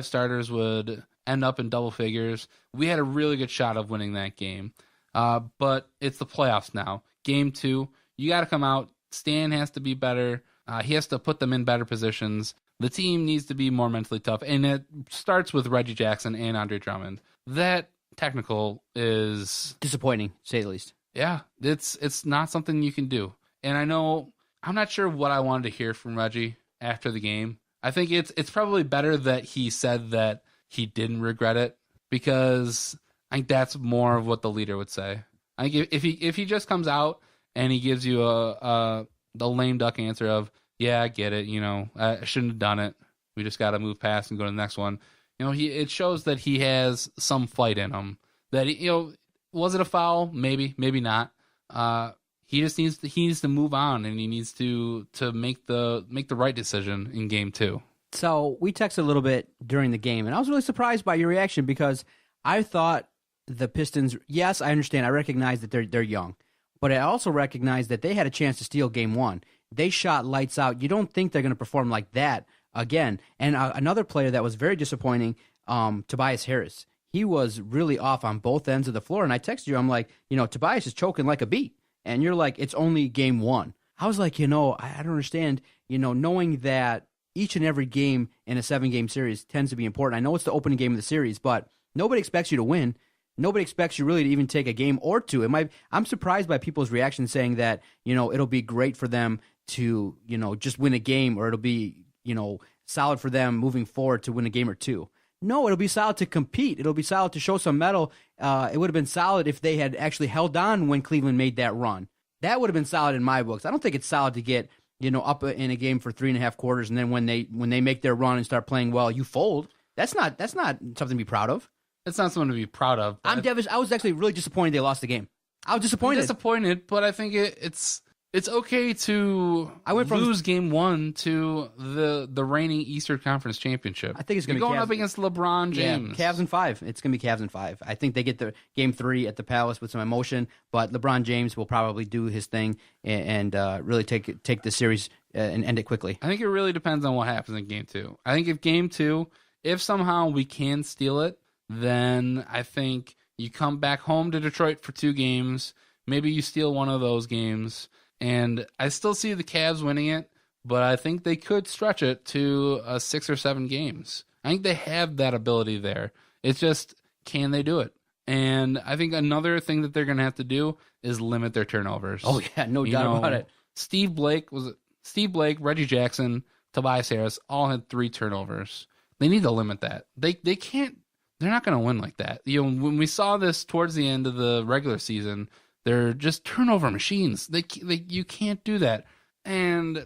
Speaker 1: starters would end up in double figures, we had a really good shot of winning that game. But it's the playoffs now. Game 2, you got to come out. Stan has to be better. He has to put them in better positions. The team needs to be more mentally tough, and it starts with Reggie Jackson and Andre Drummond. That technical is
Speaker 7: disappointing, to say the least.
Speaker 1: Yeah, it's not something you can do. And I'm not sure what I wanted to hear from Reggie after the game. I think it's probably better that he said that he didn't regret it, because I think that's more of what the leader would say. I think if he just comes out and he gives you the lame duck answer of, yeah, I get it, I shouldn't have done it, we just got to move past and go to the next one. It shows that he has some fight in him, that was it a foul? Maybe, maybe not. He just needs to move on, and he needs to make the right decision in game 2.
Speaker 7: So we texted a little bit during the game, and I was really surprised by your reaction because I thought the Pistons. Yes, I understand. I recognize that they're young, but I also recognize that they had a chance to steal game 1. They shot lights out. You don't think they're going to perform like that again. And another player that was very disappointing, Tobias Harris. He was really off on both ends of the floor. And I texted you, I'm like, Tobias is choking like a bee. And you're like, it's only game 1. I was like, I don't understand, knowing that each and every game in a 7-game series tends to be important. I know it's the opening game of the series, but nobody expects you to win. Nobody expects you really to even take a game or two. I'm surprised by people's reaction saying that, it'll be great for them to, just win a game, or it'll be, solid for them moving forward to win a game or two. No, it'll be solid to compete. It'll be solid to show some mettle. It would have been solid if they had actually held on when Cleveland made that run. That would have been solid in my books. I don't think it's solid to get, up in a game for 3.5 quarters, and then when they make their run and start playing well, you fold. That's not something to be proud of.
Speaker 1: It's not something to be proud of.
Speaker 7: I was actually really disappointed they lost the game. I was disappointed.
Speaker 1: But I think it's okay to lose game 1 to the reigning Eastern Conference championship.
Speaker 7: I think it's going to be
Speaker 1: going up against LeBron James.
Speaker 7: Yeah, Cavs in 5. It's going to be Cavs in 5. I think they get the game 3 at the Palace with some emotion, but LeBron James will probably do his thing and really take the series and end it quickly.
Speaker 1: I think it really depends on what happens in game 2. I think if game 2, if somehow we can steal it, then I think you come back home to Detroit for 2 games. Maybe you steal one of those games. And I still see the Cavs winning it, but I think they could stretch it to 6 or 7 games. I think they have that ability there. It's just, can they do it? And I think another thing that they're going to have to do is limit their turnovers.
Speaker 7: Oh, yeah, no doubt about it.
Speaker 1: Steve Blake, Reggie Jackson, Tobias Harris all had 3 turnovers. They need to limit that. They can't. They're not going to win like that. When we saw this towards the end of the regular season, they're just turnover machines. You can't do that. And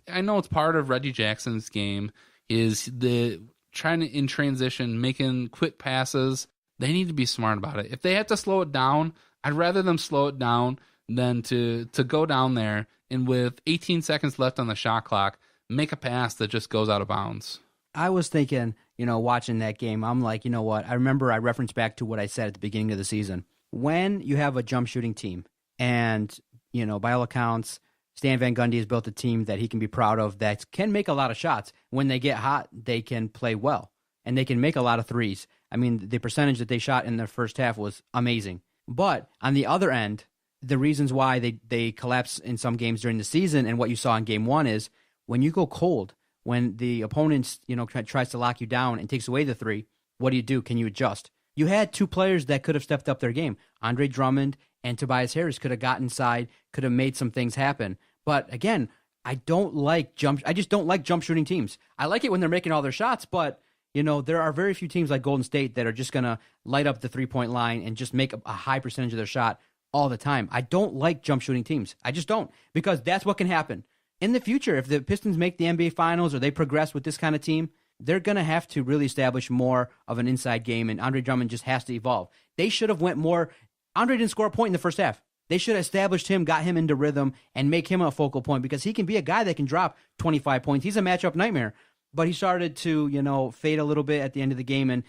Speaker 1: I know it's part of Reggie Jackson's game is the trying to, in transition, making quick passes. They need to be smart about it. If they have to slow it down, I'd rather them slow it down than to go down there and with 18 seconds left on the shot clock, make a pass that just goes out of bounds. I was thinking, watching that game, I'm like, you know what? I remember I referenced back to what I said at the beginning of the season. When you have a jump shooting team and, by all accounts, Stan Van Gundy has built a team that he can be proud of that can make a lot of shots. When they get hot, they can play well and they can make a lot of threes. I mean, the percentage that they shot in the first half was amazing. But on the other end, the reasons why they collapse in some games during the season and what you saw in game 1 is when you go cold, when the opponent, tries to lock you down and takes away the 3, what do? Can you adjust? You had 2 players that could have stepped up their game. Andre Drummond and Tobias Harris could have got inside, could have made some things happen. But again, I just don't like jump shooting teams. I like it when they're making all their shots, but there are very few teams like Golden State that are just going to light up the 3-point line and just make a high percentage of their shot all the time. I don't like jump shooting teams. I just don't, because that's what can happen. In the future, if the Pistons make the NBA Finals or they progress with this kind of team, they're going to have to really establish more of an inside game, and Andre Drummond just has to evolve. They should have went more. Andre didn't score a point in the first half. They should have established him, got him into rhythm, and make him a focal point because he can be a guy that can drop 25 points. He's a matchup nightmare. But he started to, fade a little bit at the end of the game, and,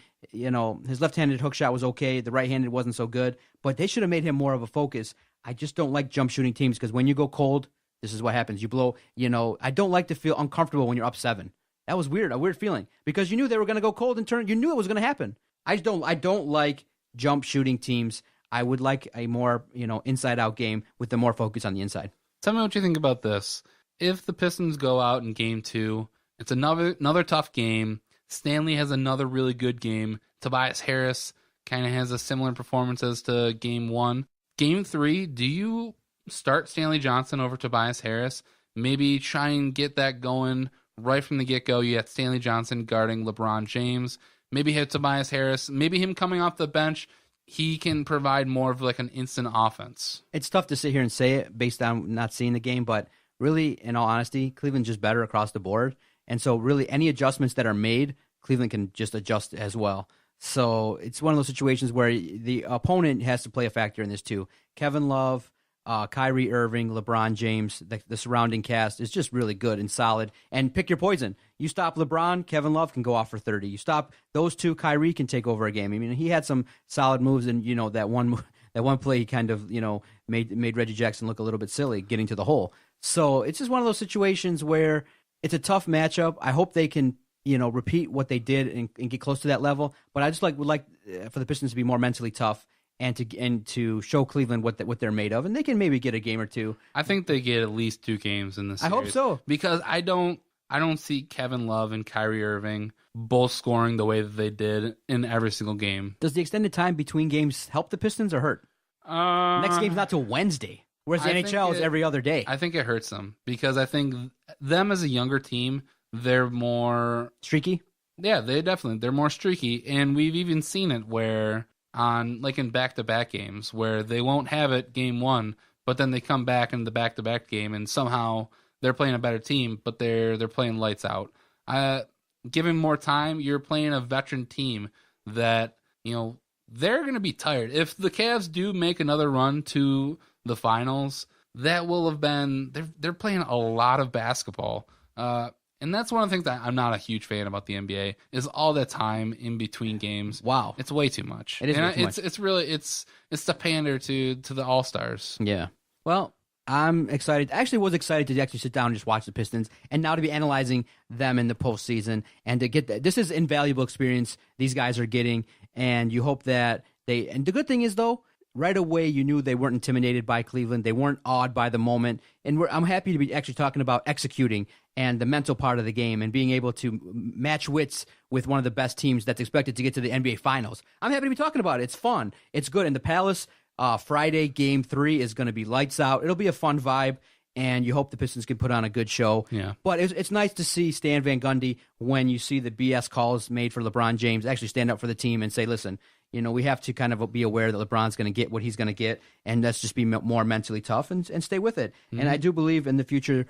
Speaker 1: his left-handed hook shot was okay. The right-handed wasn't so good. But they should have made him more of a focus. I just don't like jump shooting teams because when you go cold, this is what happens. You blow, I don't like to feel uncomfortable when you're up 7. That was weird, a weird feeling, because you knew they were going to go cold and turn. You knew it was going to happen. I don't like jump shooting teams. I would like a more, inside out game with the more focus on the inside. Tell me what you think about this. If the Pistons go out in game 2, it's another tough game. Stanley has another really good game. Tobias Harris kind of has a similar performance as to game 1. Game 3, do you start Stanley Johnson over Tobias Harris? Maybe try and get that going right from the get-go. You got Stanley Johnson guarding LeBron James. Maybe hit Tobias Harris. Maybe him coming off the bench, he can provide more of like an instant offense. It's tough to sit here and say it based on not seeing the game, but really, in all honesty, Cleveland's just better across the board. And so really any adjustments that are made, Cleveland can just adjust as well.
Speaker 7: So it's one of those situations where the opponent has to play a factor in this too. Kevin Love, Kyrie Irving, LeBron James, the surrounding cast is just really good and solid. And pick your poison. You stop LeBron, Kevin Love can go off for 30. You stop those two, Kyrie can take over a game. I mean, he had some solid moves, and that one play he kind of made Reggie Jackson look a little bit silly getting to the hole. So it's just one of those situations where it's a tough matchup. I hope they can repeat what they did and get close to that level. But I just would like for the Pistons to be more mentally tough and to show Cleveland what they're made of, and they can maybe get a game or two.
Speaker 1: I think they get at least 2 games in this series.
Speaker 7: I hope so,
Speaker 1: because I don't see Kevin Love and Kyrie Irving both scoring the way that they did in every single game.
Speaker 7: Does the extended time between games help the Pistons or hurt? Next game's not till Wednesday, whereas the NHL is every other day.
Speaker 1: I think it hurts them because I think them as a younger team, they're more
Speaker 7: streaky.
Speaker 1: Yeah, they're more streaky, and we've even seen it where in back-to-back games where they won't have it game 1, but then they come back in the back-to-back game and somehow they're playing a better team, but they're playing lights out. Give him more time. You're playing a veteran team that they're going to be tired. If the Cavs do make another run to the finals, that will have been they're playing a lot of basketball. And that's one of the things that I'm not a huge fan about the NBA is all that time in between games.
Speaker 7: Wow,
Speaker 1: it's way too much.
Speaker 7: It is way too much.
Speaker 1: It's really it's the pander to the All-Stars.
Speaker 7: Yeah. Well, I'm excited. I actually was excited to actually sit down and just watch the Pistons, and now to be analyzing them in the postseason and to get that. This is invaluable experience these guys are getting, and you hope that they. And the good thing is though, right away you knew they weren't intimidated by Cleveland. They weren't awed by the moment, and I'm happy to be actually talking about executing and the mental part of the game and being able to match wits with one of the best teams that's expected to get to the NBA Finals. I'm happy to be talking about it. It's fun. It's good. And the Palace, Friday, Game 3 is going to be lights out. It'll be a fun vibe, and you hope the Pistons can put on a good show.
Speaker 1: Yeah.
Speaker 7: But it's nice to see Stan Van Gundy, when you see the BS calls made for LeBron James, actually stand up for the team and say, listen, we have to kind of be aware that LeBron's going to get what he's going to get, and let's just be more mentally tough and stay with it. Mm-hmm. And I do believe in the future,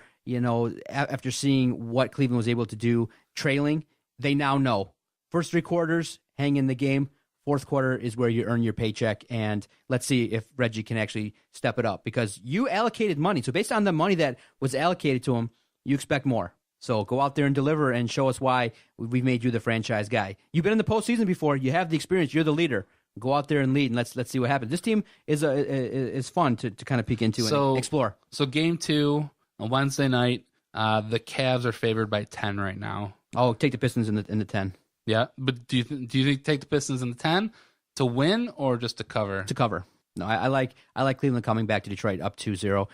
Speaker 7: after seeing what Cleveland was able to do trailing, they now know. First 3 quarters, hang in the game. Fourth quarter is where you earn your paycheck, and let's see if Reggie can actually step it up, because you allocated money. So based on the money that was allocated to him, you expect more. So go out there and deliver and show us why we've made you the franchise guy. You've been in the postseason before. You have the experience. You're the leader. Go out there and lead, and let's see what happens. This team is fun to kind of peek into and explore.
Speaker 1: So Game 2 on Wednesday night, the Cavs are favored by 10 right now.
Speaker 7: Oh, take the Pistons in the 10.
Speaker 1: Yeah, but do you think take the Pistons in the 10 to win or just to cover?
Speaker 7: To cover. No, I like Cleveland coming back to Detroit up 2-0.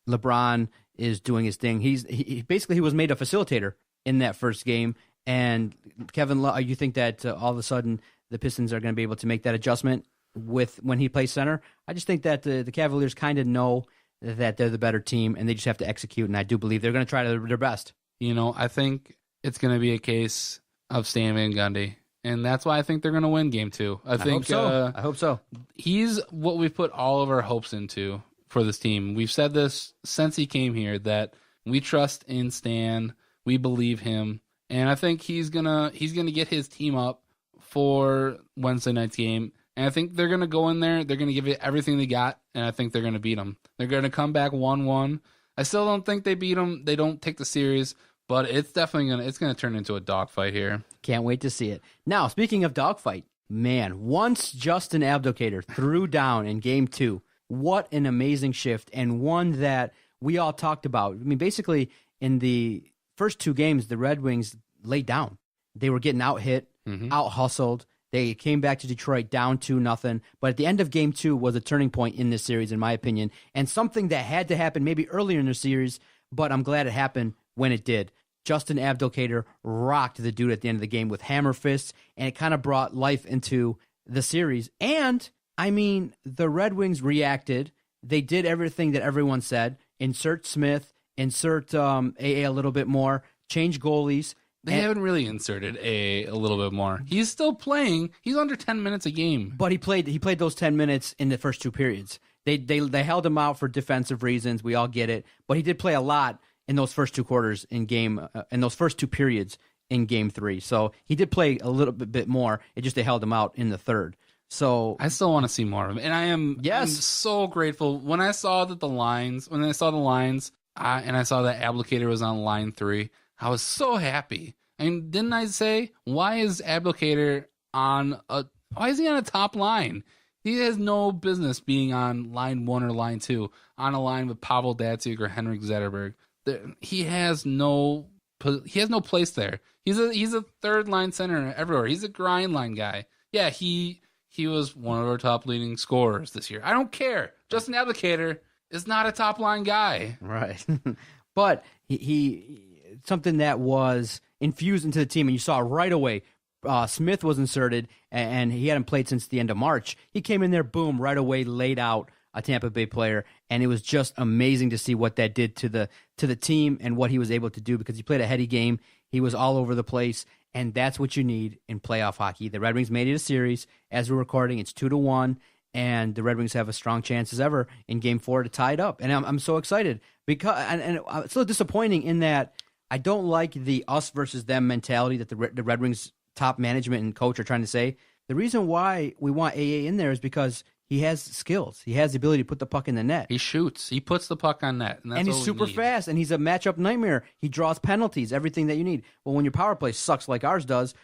Speaker 7: LeBron is doing his thing. He basically was made a facilitator in that first game. And Kevin Love, you think that all of a sudden the Pistons are going to be able to make that adjustment when he plays center? I just think that the Cavaliers kind of know that they're the better team, and they just have to execute. And I do believe they're going to try their best.
Speaker 1: I think it's going to be a case of Stan Van Gundy, and that's why I think they're going to win Game 2. I think
Speaker 7: so. I hope so.
Speaker 1: He's what we've put all of our hopes into for this team. We've said this since he came here, that we trust in Stan, we believe him, and I think he's gonna get his team up for Wednesday night's game. And I think they're gonna go in there, they're gonna give it everything they got, and I think they're gonna beat them. They're gonna come back 1-1. I still don't think they beat them. They don't take the series. But it's definitely gonna turn into a dogfight here.
Speaker 7: Can't wait to see it. Now, speaking of dogfight, man, once Justin Abdelkader threw down in Game 2, what an amazing shift, and one that we all talked about. I mean, basically, in the first 2 games, the Red Wings laid down. They were getting out-hit, out-hustled. They came back to Detroit down 2-0. But at the end of Game 2 was a turning point in this series, in my opinion, and something that had to happen maybe earlier in the series, but I'm glad it happened when it did. Justin Abdelkader rocked the dude at the end of the game with hammer fists, and it kind of brought life into the series. And, I mean, the Red Wings reacted. They did everything that everyone said. Insert Smith, insert AA a little bit more, change goalies.
Speaker 1: They haven't really inserted a little bit more. He's still playing. He's under 10 minutes a game.
Speaker 7: But he played those 10 minutes in the first 2 periods. They held him out for defensive reasons. We all get it. But he did play a lot in those first 2 quarters in those first 2 periods in Game 3. So he did play a little bit more. It just they held him out in the third. So
Speaker 1: I still want to see more of him, and I'm so grateful when I saw that the lines and I saw that Applicator was on line 3. I was so happy. I mean, didn't I say why is Applicator why is he on a top line? He has no business being on line 1 or line 2 on a line with Pavel Datsyuk or Henrik Zetterberg. He has no place there. He's a third line center everywhere. He's a grind line guy. Yeah, he was one of our top leading scorers this year. I don't care. Justin Applicator is not a top line guy.
Speaker 7: Right. But he something that was infused into the team, and you saw right away. Smith was inserted, and he hadn't played since the end of March. He came in there, boom, right away, laid out a Tampa Bay player, and it was just amazing to see what that did to the team and what he was able to do because he played a heady game. He was all over the place, and that's what you need in playoff hockey. The Red Wings made it a series. As we're recording, it's 2-1, and the Red Wings have a strong chance as ever in Game 4 to tie it up. And I'm so excited because and it's so disappointing in that I don't like the us versus them mentality that the Red Wings top management and coach are trying to say. The reason why we want AA in there is because he has skills. He has the ability to put the puck in the net.
Speaker 1: He shoots. He puts the puck on net. And
Speaker 7: he's super fast, and he's a matchup nightmare. He draws penalties, everything that you need. Well, when your power play sucks like ours does,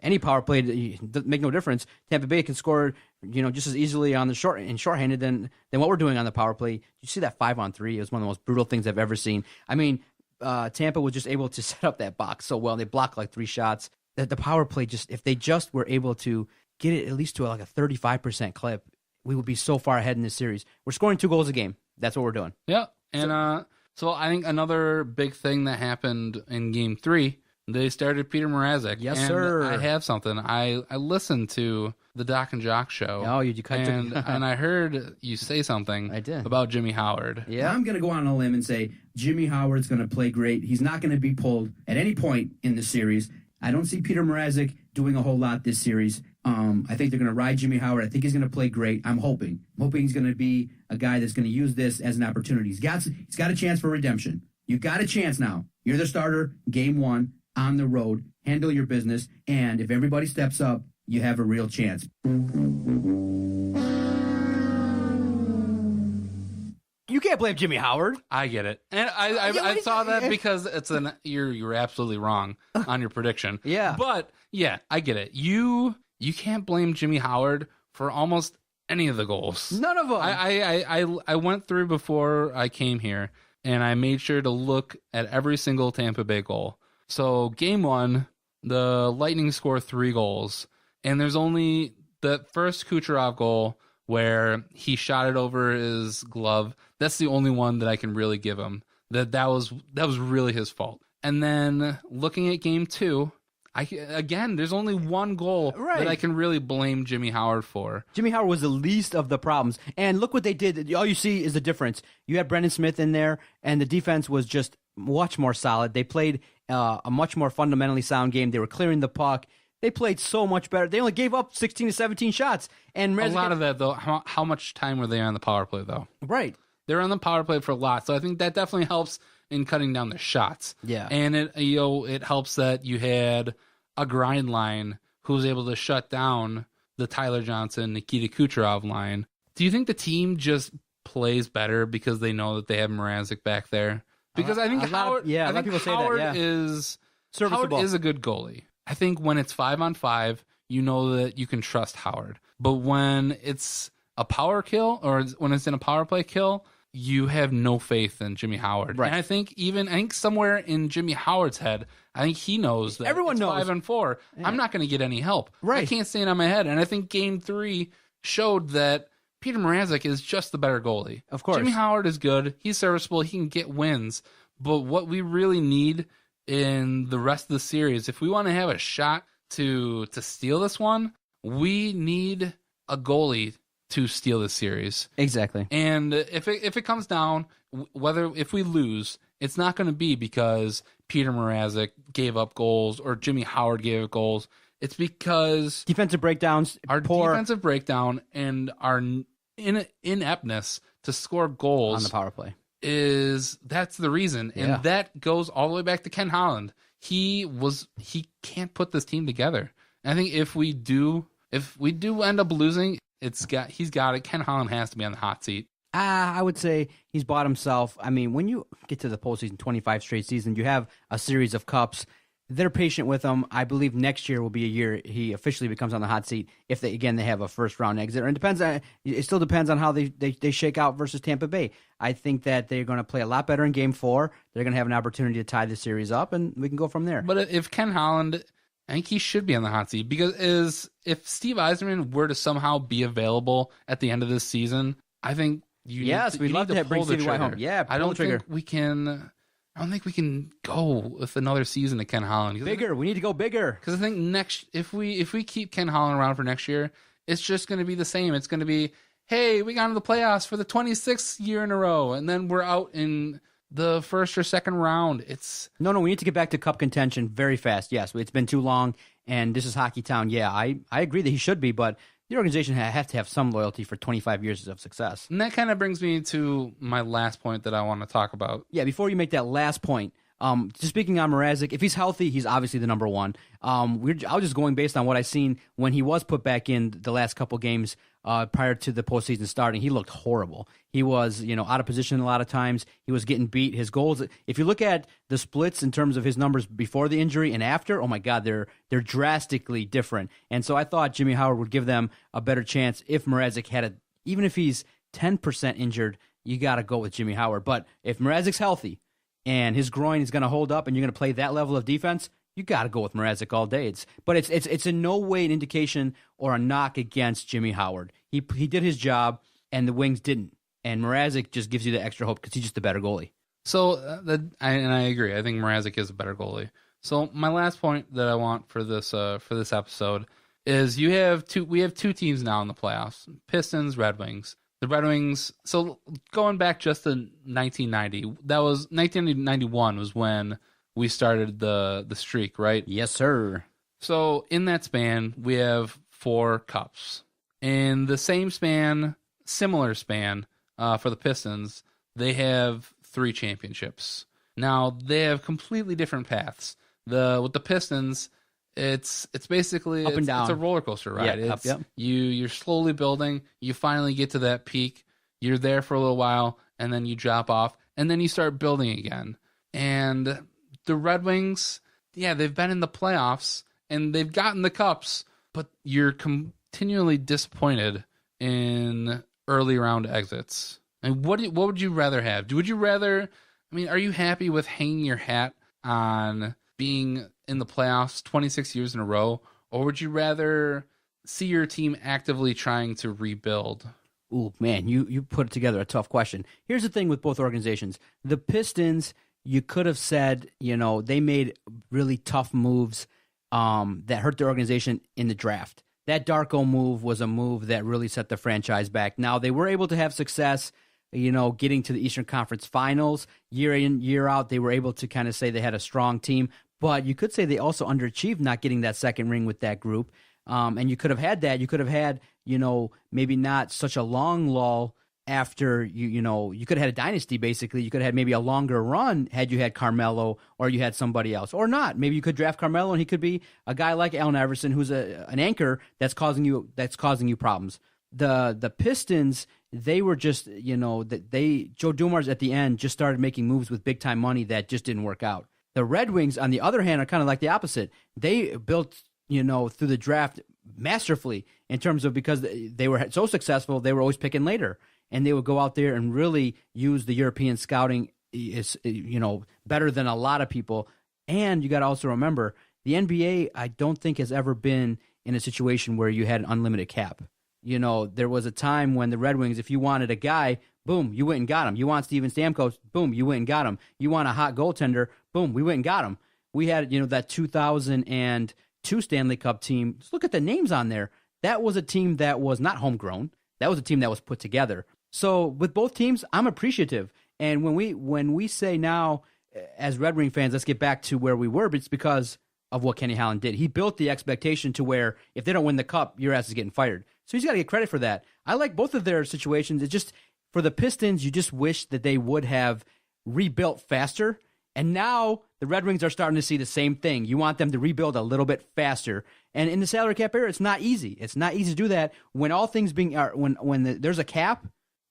Speaker 7: any power play doesn't make no difference. Tampa Bay can score, just as easily on the shorthanded than what we're doing on the power play. You see that 5-on-3? It was one of the most brutal things I've ever seen. I mean, Tampa was just able to set up that box so well. They blocked like 3 shots. That the power play if they just were able to get it at least to like a 35% clip, we would be so far ahead in this series. We're scoring 2 goals a game. That's what we're doing.
Speaker 1: Yeah. And so I think another big thing that happened in Game 3, they started Peter Mrazek.
Speaker 7: Yes,
Speaker 1: and
Speaker 7: sir.
Speaker 1: I have something. I listened to the Doc and Jock show.
Speaker 7: Oh, you cut
Speaker 1: and I heard you say something about Jimmy Howard.
Speaker 8: Yeah. I'm going to go on a limb and say Jimmy Howard's going to play great. He's not going to be pulled at any point in the series. I don't see Peter Mrazek doing a whole lot this series. I think they're going to ride Jimmy Howard. I think he's going to play great. I'm hoping he's going to be a guy that's going to use this as an opportunity. He's got a chance for redemption. You've got a chance now. You're the starter, Game 1, on the road. Handle your business, and if everybody steps up, you have a real chance.
Speaker 7: You can't blame Jimmy Howard.
Speaker 1: I get it, and I saw that because you're absolutely wrong on your prediction.
Speaker 7: Yeah,
Speaker 1: but yeah, I get it. You can't blame Jimmy Howard for almost any of the goals.
Speaker 7: None of them.
Speaker 1: I went through before I came here, and I made sure to look at every single Tampa Bay goal. So Game 1, the Lightning score 3 goals, and there's only the first Kucherov goal where he shot it over his glove. That's the only one that I can really give him. That was really his fault. And then looking at Game 2, there's only one goal that I can really blame Jimmy Howard for.
Speaker 7: Jimmy Howard was the least of the problems. And look what they did. All you see is the difference. You had Brendan Smith in there, and the defense was just much more solid. They played a much more fundamentally sound game. They were clearing the puck. They played so much better. They only gave up 16 to 17 shots. And
Speaker 1: a lot of that, though, how much time were they on the power play, though?
Speaker 7: Right.
Speaker 1: They're on the power play for a lot. So I think that definitely helps in cutting down the shots.
Speaker 7: Yeah.
Speaker 1: And it helps that you had a grind line who was able to shut down the Tyler Johnson, Nikita Kucherov line. Do you think the team just plays better because they know that they have Mrazek back there? Because I think Howard,
Speaker 7: a lot of people say
Speaker 1: Howard
Speaker 7: that,
Speaker 1: is
Speaker 7: serviceable.
Speaker 1: Howard is a good goalie. I think when it's 5-on-5, you know that you can trust Howard. But when it's a power kill or when it's in a power play kill, you have no faith in Jimmy Howard.
Speaker 7: Right.
Speaker 1: And I think somewhere in Jimmy Howard's head, I think he knows that
Speaker 7: everyone knows
Speaker 1: 5-4. Yeah. I'm not going to get any help.
Speaker 7: Right.
Speaker 1: I can't stand on my head. And I think Game 3 showed that Peter Mrazek is just the better goalie.
Speaker 7: Of course.
Speaker 1: Jimmy Howard is good. He's serviceable. He can get wins. But what we really need in the rest of the series, if we want to have a shot to steal this one, we need a goalie to steal this series.
Speaker 7: Exactly.
Speaker 1: And if it comes down, if we lose, it's not going to be because Peter Mrazek gave up goals or Jimmy Howard gave up goals. It's because
Speaker 7: defensive breakdowns,
Speaker 1: defensive breakdown, and our ineptness to score goals
Speaker 7: on the power play.
Speaker 1: that's the reason.
Speaker 7: Yeah.
Speaker 1: And that goes all the way back to Ken Holland. He can't put this team together. And I think if we do end up losing, he's got it. Ken Holland has to be on the hot seat.
Speaker 7: I would say he's bought himself. I mean, when you get to the postseason, 25 straight seasons, you have a series of cups. They're patient with him. I believe next year will be a year he officially becomes on the hot seat if they have a first round exit. And it still depends on how they shake out versus Tampa Bay. I think that they're going to play a lot better in Game 4. They're going to have an opportunity to tie the series up, and we can go from there.
Speaker 1: But if Ken Holland, I think he should be on the hot seat, because if Steve Yzerman were to somehow be available at the end of this season, I think
Speaker 7: we'd love to bring Stevie White home. Yeah,
Speaker 1: I don't think we can go with another season of Ken Holland.
Speaker 7: Bigger. We need to go bigger.
Speaker 1: Because I think if we keep Ken Holland around for next year, it's just going to be the same. It's going to be, hey, we got into the playoffs for the 26th year in a row, and then we're out in the first or second round.
Speaker 7: No, we need to get back to cup contention very fast. Yes, it's been too long, and this is Hockey Town. Yeah, I agree that he should be, but the organization have to have some loyalty for 25 years of success.
Speaker 1: And that kind of brings me to my last point that I want to talk about.
Speaker 7: Yeah, before you make that last point, just speaking on Mrazek, if he's healthy, he's obviously the number one. I was just going based on what I seen when he was put back in the last couple games prior to the postseason starting. He looked horrible. He was, out of position a lot of times. He was getting beat. His goals, if you look at the splits in terms of his numbers before the injury and after, oh my God, they're drastically different. And so I thought Jimmy Howard would give them a better chance if Mrazek even if he's 10% injured, you got to go with Jimmy Howard. But if Mrazek's healthy and his groin is going to hold up and you're going to play that level of defense, you got to go with Mrazek all day. It's in no way an indication or a knock against Jimmy Howard. He did his job, and the Wings didn't. And Mrazek just gives you the extra hope because he's just a better goalie.
Speaker 1: So, I agree. I think Mrazek is a better goalie. So my last point that I want for this episode is we have two teams now in the playoffs: Pistons, Red Wings. The Red Wings. So going back just to 1990, 1991 was when we started the streak, right?
Speaker 7: Yes, sir.
Speaker 1: So in that span, we have 4 cups. In the similar span for the Pistons, they have 3 championships. Now they have completely different paths. With the Pistons, it's basically
Speaker 7: up and down.
Speaker 1: It's a roller coaster ride.
Speaker 7: Yep.
Speaker 1: You're slowly building. You finally get to that peak. You're there for a little while, and then you drop off, and then you start building again. And the Red Wings, they've been in the playoffs and they've gotten the cups, but you're continually disappointed in early round exits. And what would you rather have? Are you happy with hanging your hat on being in the playoffs 26 years in a row, or would you rather see your team actively trying to rebuild?
Speaker 7: Ooh, man, you put together a tough question. Here's the thing with both organizations. The Pistons, you could have said, they made really tough moves that hurt their organization in the draft. That Darko move was a move that really set the franchise back. Now, they were able to have success, getting to the Eastern Conference Finals year in, year out. They were able to kind of say they had a strong team, but you could say they also underachieved not getting that second ring with that group. And you could have had that. You could have had, maybe not such a long lull after you could have had a dynasty, basically. You could have had maybe a longer run had you had Carmelo or you had somebody else, or not. Maybe you could draft Carmelo and he could be a guy like Allen Iverson, who's an anchor that's causing you problems. The Pistons, they were just, Joe Dumars at the end just started making moves with big time money that just didn't work out. The Red Wings, on the other hand, are kind of like the opposite. They built, through the draft masterfully in terms of, because they were so successful, they were always picking later. And they would go out there and really use the European scouting, better than a lot of people. And you got to also remember, the NBA, I don't think, has ever been in a situation where you had an unlimited cap. There was a time when the Red Wings, if you wanted a guy, boom, you went and got him. You want Steven Stamkos, boom, you went and got him. You want a hot goaltender, boom, we went and got him. We had, that 2002 Stanley Cup team. Just look at the names on there. That was a team that was not homegrown. That was a team that was put together. So with both teams, I'm appreciative. And when we say now, as Red Wing fans, let's get back to where we were, but it's because of what Kenny Holland did. He built the expectation to where if they don't win the cup, your ass is getting fired. So he's got to get credit for that. I like both of their situations. It's just, for the Pistons, you just wish that they would have rebuilt faster. And now the Red Wings are starting to see the same thing. You want them to rebuild a little bit faster. And in the salary cap era, it's not easy. It's not easy to do that. When all things being there's a cap,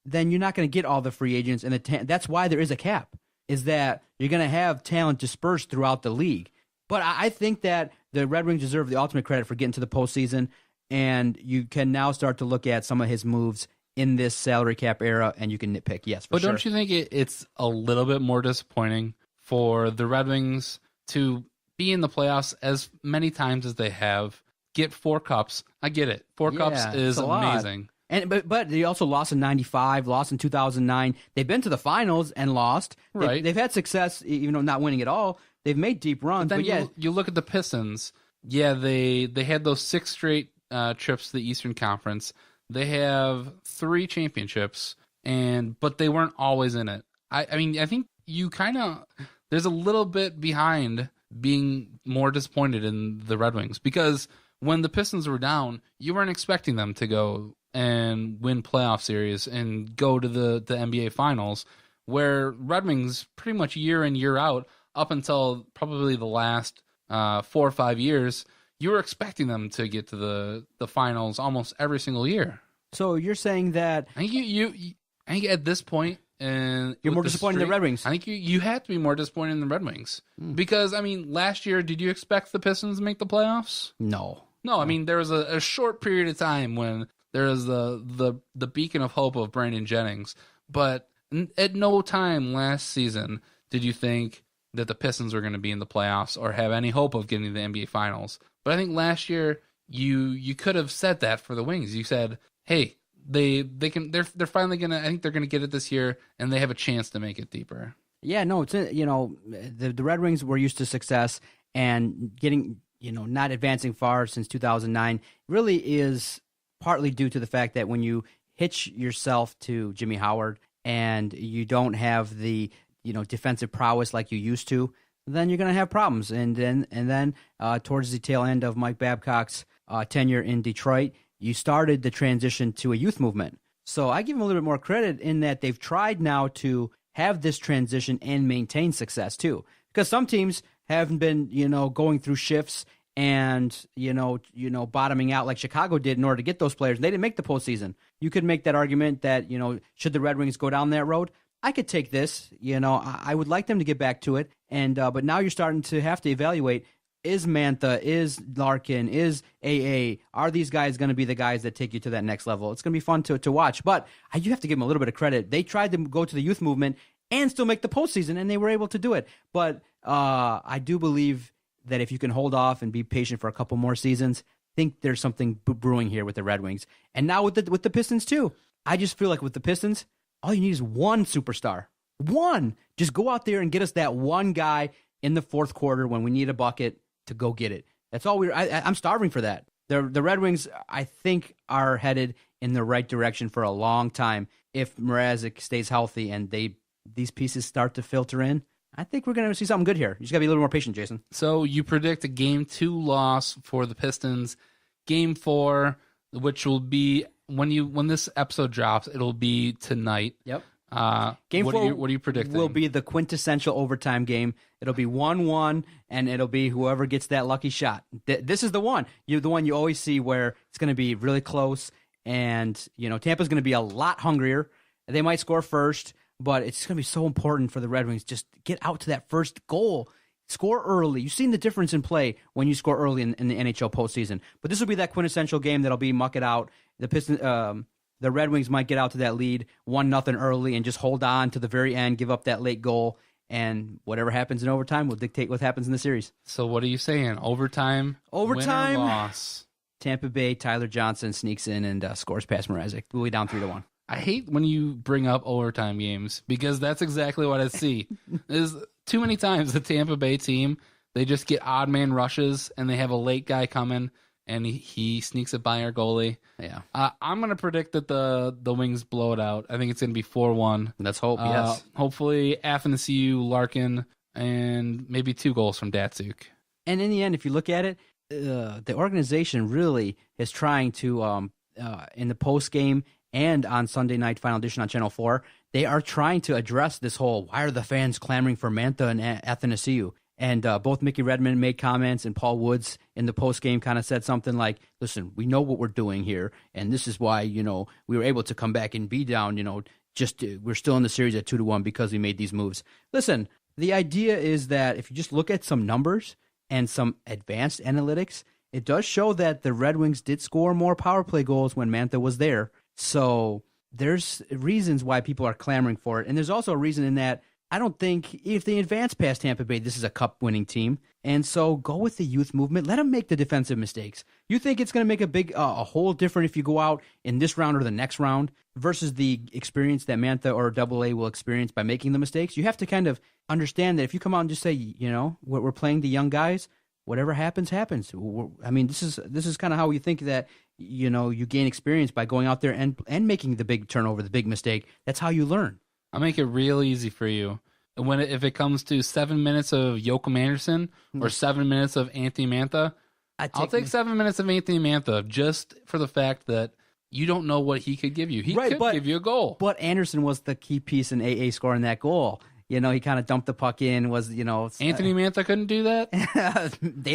Speaker 7: then you're not going to get all the free agents. And that's why there is a cap, is that you're going to have talent dispersed throughout the league. But I think that the Red Wings deserve the ultimate credit for getting to the postseason. And you can now start to look at some of his moves in this salary cap era, and you can nitpick, yes, for
Speaker 1: but
Speaker 7: sure.
Speaker 1: Don't you think it's a little bit more disappointing for the Red Wings to be in the playoffs as many times as they have, get 4 cups? I get it. 4 cups is amazing.
Speaker 7: But they also lost in 95, lost in 2009. They've been to the finals and lost.
Speaker 1: Right.
Speaker 7: They've had success, even though not winning at all. They've made deep runs.
Speaker 1: But then you look at the Pistons. Yeah, they had those 6 straight trips to the Eastern Conference. They have 3 championships, but they weren't always in it. I mean, I think you kind of, there's a little bit behind being more disappointed in the Red Wings, because when the Pistons were down, you weren't expecting them to go and win playoff series and go to the NBA Finals, where Red Wings pretty much year in, year out, up until probably the last 4 or 5 years, you were expecting them to get to the finals almost every single year.
Speaker 7: So you're saying that
Speaker 1: I think at this point, and
Speaker 7: you're more disappointed in the Red Wings.
Speaker 1: I think you have to be more disappointed in the Red Wings because I mean, last year, did you expect the Pistons to make the playoffs?
Speaker 7: No.
Speaker 1: I mean, there was a short period of time when there was the beacon of hope of Brandon Jennings, but at no time last season did you think that the Pistons were going to be in the playoffs or have any hope of getting to the NBA Finals. But I think last year you could have said that for the Wings. You said, "Hey, they're finally gonna. I think they're gonna get it this year, and they have a chance to make it deeper."
Speaker 7: Yeah, no, it's the Red Wings were used to success, and getting not advancing far since 2009 really is partly due to the fact that when you hitch yourself to Jimmy Howard and you don't have the defensive prowess like you used to, then you're going to have problems. And then towards the tail end of Mike Babcock's tenure in Detroit, you started the transition to a youth movement. So I give him a little bit more credit in that they've tried now to have this transition and maintain success too. Because some teams haven't been, going through shifts and, bottoming out like Chicago did in order to get those players. They didn't make the postseason. You could make that argument that, should the Red Wings go down that road? I could take this, I would like them to get back to it. And, but now you're starting to have to evaluate, is Mantha, is Larkin, is AA, are these guys going to be the guys that take you to that next level? It's going to be fun to watch, but you have to give them a little bit of credit. They tried to go to the youth movement and still make the postseason, and they were able to do it. But I do believe that if you can hold off and be patient for a couple more seasons, I think there's something brewing here with the Red Wings. And now with the Pistons too. I just feel like with the Pistons, all you need is one superstar. One. Just go out there and get us that one guy in the fourth quarter when we need a bucket to go get it. That's all I'm starving for that. The Red Wings, I think, are headed in the right direction for a long time. If Mrazek stays healthy and these pieces start to filter in, I think we're going to see something good here. You just got to be a little more patient, Jason.
Speaker 1: So you predict a Game 2 loss for the Pistons. Game 4, which will be when this episode drops, it'll be tonight.
Speaker 7: Yep.
Speaker 1: Game 4, what are you predicting?
Speaker 7: Will be the quintessential overtime game. It'll be 1-1, and it'll be whoever gets that lucky shot. This is the one. The one you always see where it's going to be really close, and Tampa's going to be a lot hungrier. They might score first, but it's going to be so important for the Red Wings just get out to that first goal. Score early. You've seen the difference in play when you score early in the NHL postseason. But this will be that quintessential game that'll be muck it out. The Red Wings might get out to that lead 1-0 early and just hold on to the very end, give up that late goal, and whatever happens in overtime will dictate what happens in the series.
Speaker 1: So what are you saying? Overtime? Win or loss?
Speaker 7: Tampa Bay, Tyler Johnson sneaks in and scores past Mrazek. We'll be down 3-1.
Speaker 1: I hate when you bring up overtime games because that's exactly what I see. There's too many times the Tampa Bay team, they just get odd man rushes and they have a late guy coming and he sneaks it by our goalie.
Speaker 7: Yeah.
Speaker 1: I'm going to predict that the Wings blow it out. I think it's going to be 4-1.
Speaker 7: Let's hope, yes.
Speaker 1: Hopefully Athanasiu, Larkin, and maybe 2 goals from Datsuk.
Speaker 7: And in the end, if you look at it, the organization really is trying to, in the post game and on Sunday Night Final Edition on Channel 4, they are trying to address this whole, why are the fans clamoring for Mantha and Athanasiou? And both Mickey Redmond made comments, and Paul Woods in the postgame kind of said something like, listen, we know what we're doing here, and this is why, we were able to come back and be down, we're still in the series at 2-1 because we made these moves. Listen, the idea is that if you just look at some numbers and some advanced analytics, it does show that the Red Wings did score more power play goals when Mantha was there. So there's reasons why people are clamoring for it. And there's also a reason in that I don't think if they advance past Tampa Bay, this is a cup-winning team. And so go with the youth movement. Let them make the defensive mistakes. You think it's going to make a whole different if you go out in this round or the next round versus the experience that Mantha or AA will experience by making the mistakes? You have to kind of understand that if you come out and just say, we're playing the young guys, whatever happens, happens. This is kind of how you think that, you gain experience by going out there and making the big turnover, the big mistake. That's how you learn.
Speaker 1: I'll make it real easy for you. If it comes to 7 minutes of Joachim Anderson or 7 minutes of Anthony Mantha, I'll take 7 minutes of Anthony Mantha just for the fact that you don't know what he could give you. He could give you a goal.
Speaker 7: But Anderson was the key piece in AA scoring that goal. He kind of dumped the puck in.
Speaker 1: Anthony Mantha couldn't do that?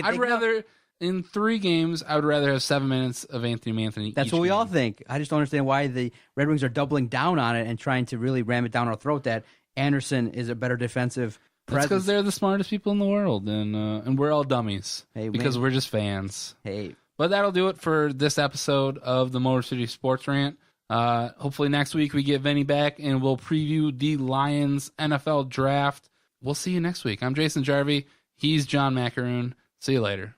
Speaker 1: I'd rather... In 3 games, I would rather have 7 minutes of Anthony Mantha.
Speaker 7: That's what we all think. I just don't understand why the Red Wings are doubling down on it and trying to really ram it down our throat that Anderson is a better defensive presence.
Speaker 1: That's because they're the smartest people in the world, and we're all dummies because we're just fans.
Speaker 7: Hey,
Speaker 1: but that'll do it for this episode of the Motor City Sports Rant. Hopefully next week we get Vinny back and we'll preview the Lions NFL draft. We'll see you next week. I'm Jason Jarvi. He's John Macaroon. See you later.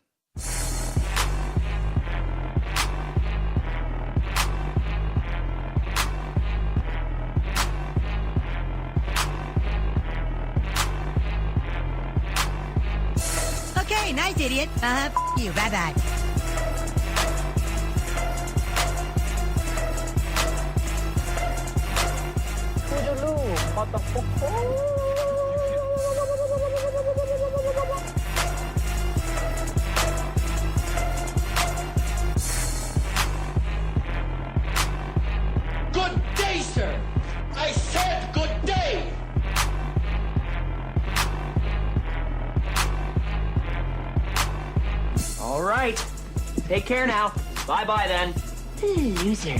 Speaker 9: Okay, nice idiot. You. Bye-bye.
Speaker 6: Good day, sir. I said good day.
Speaker 10: All right. Take care now. Bye-bye then.
Speaker 9: Loser.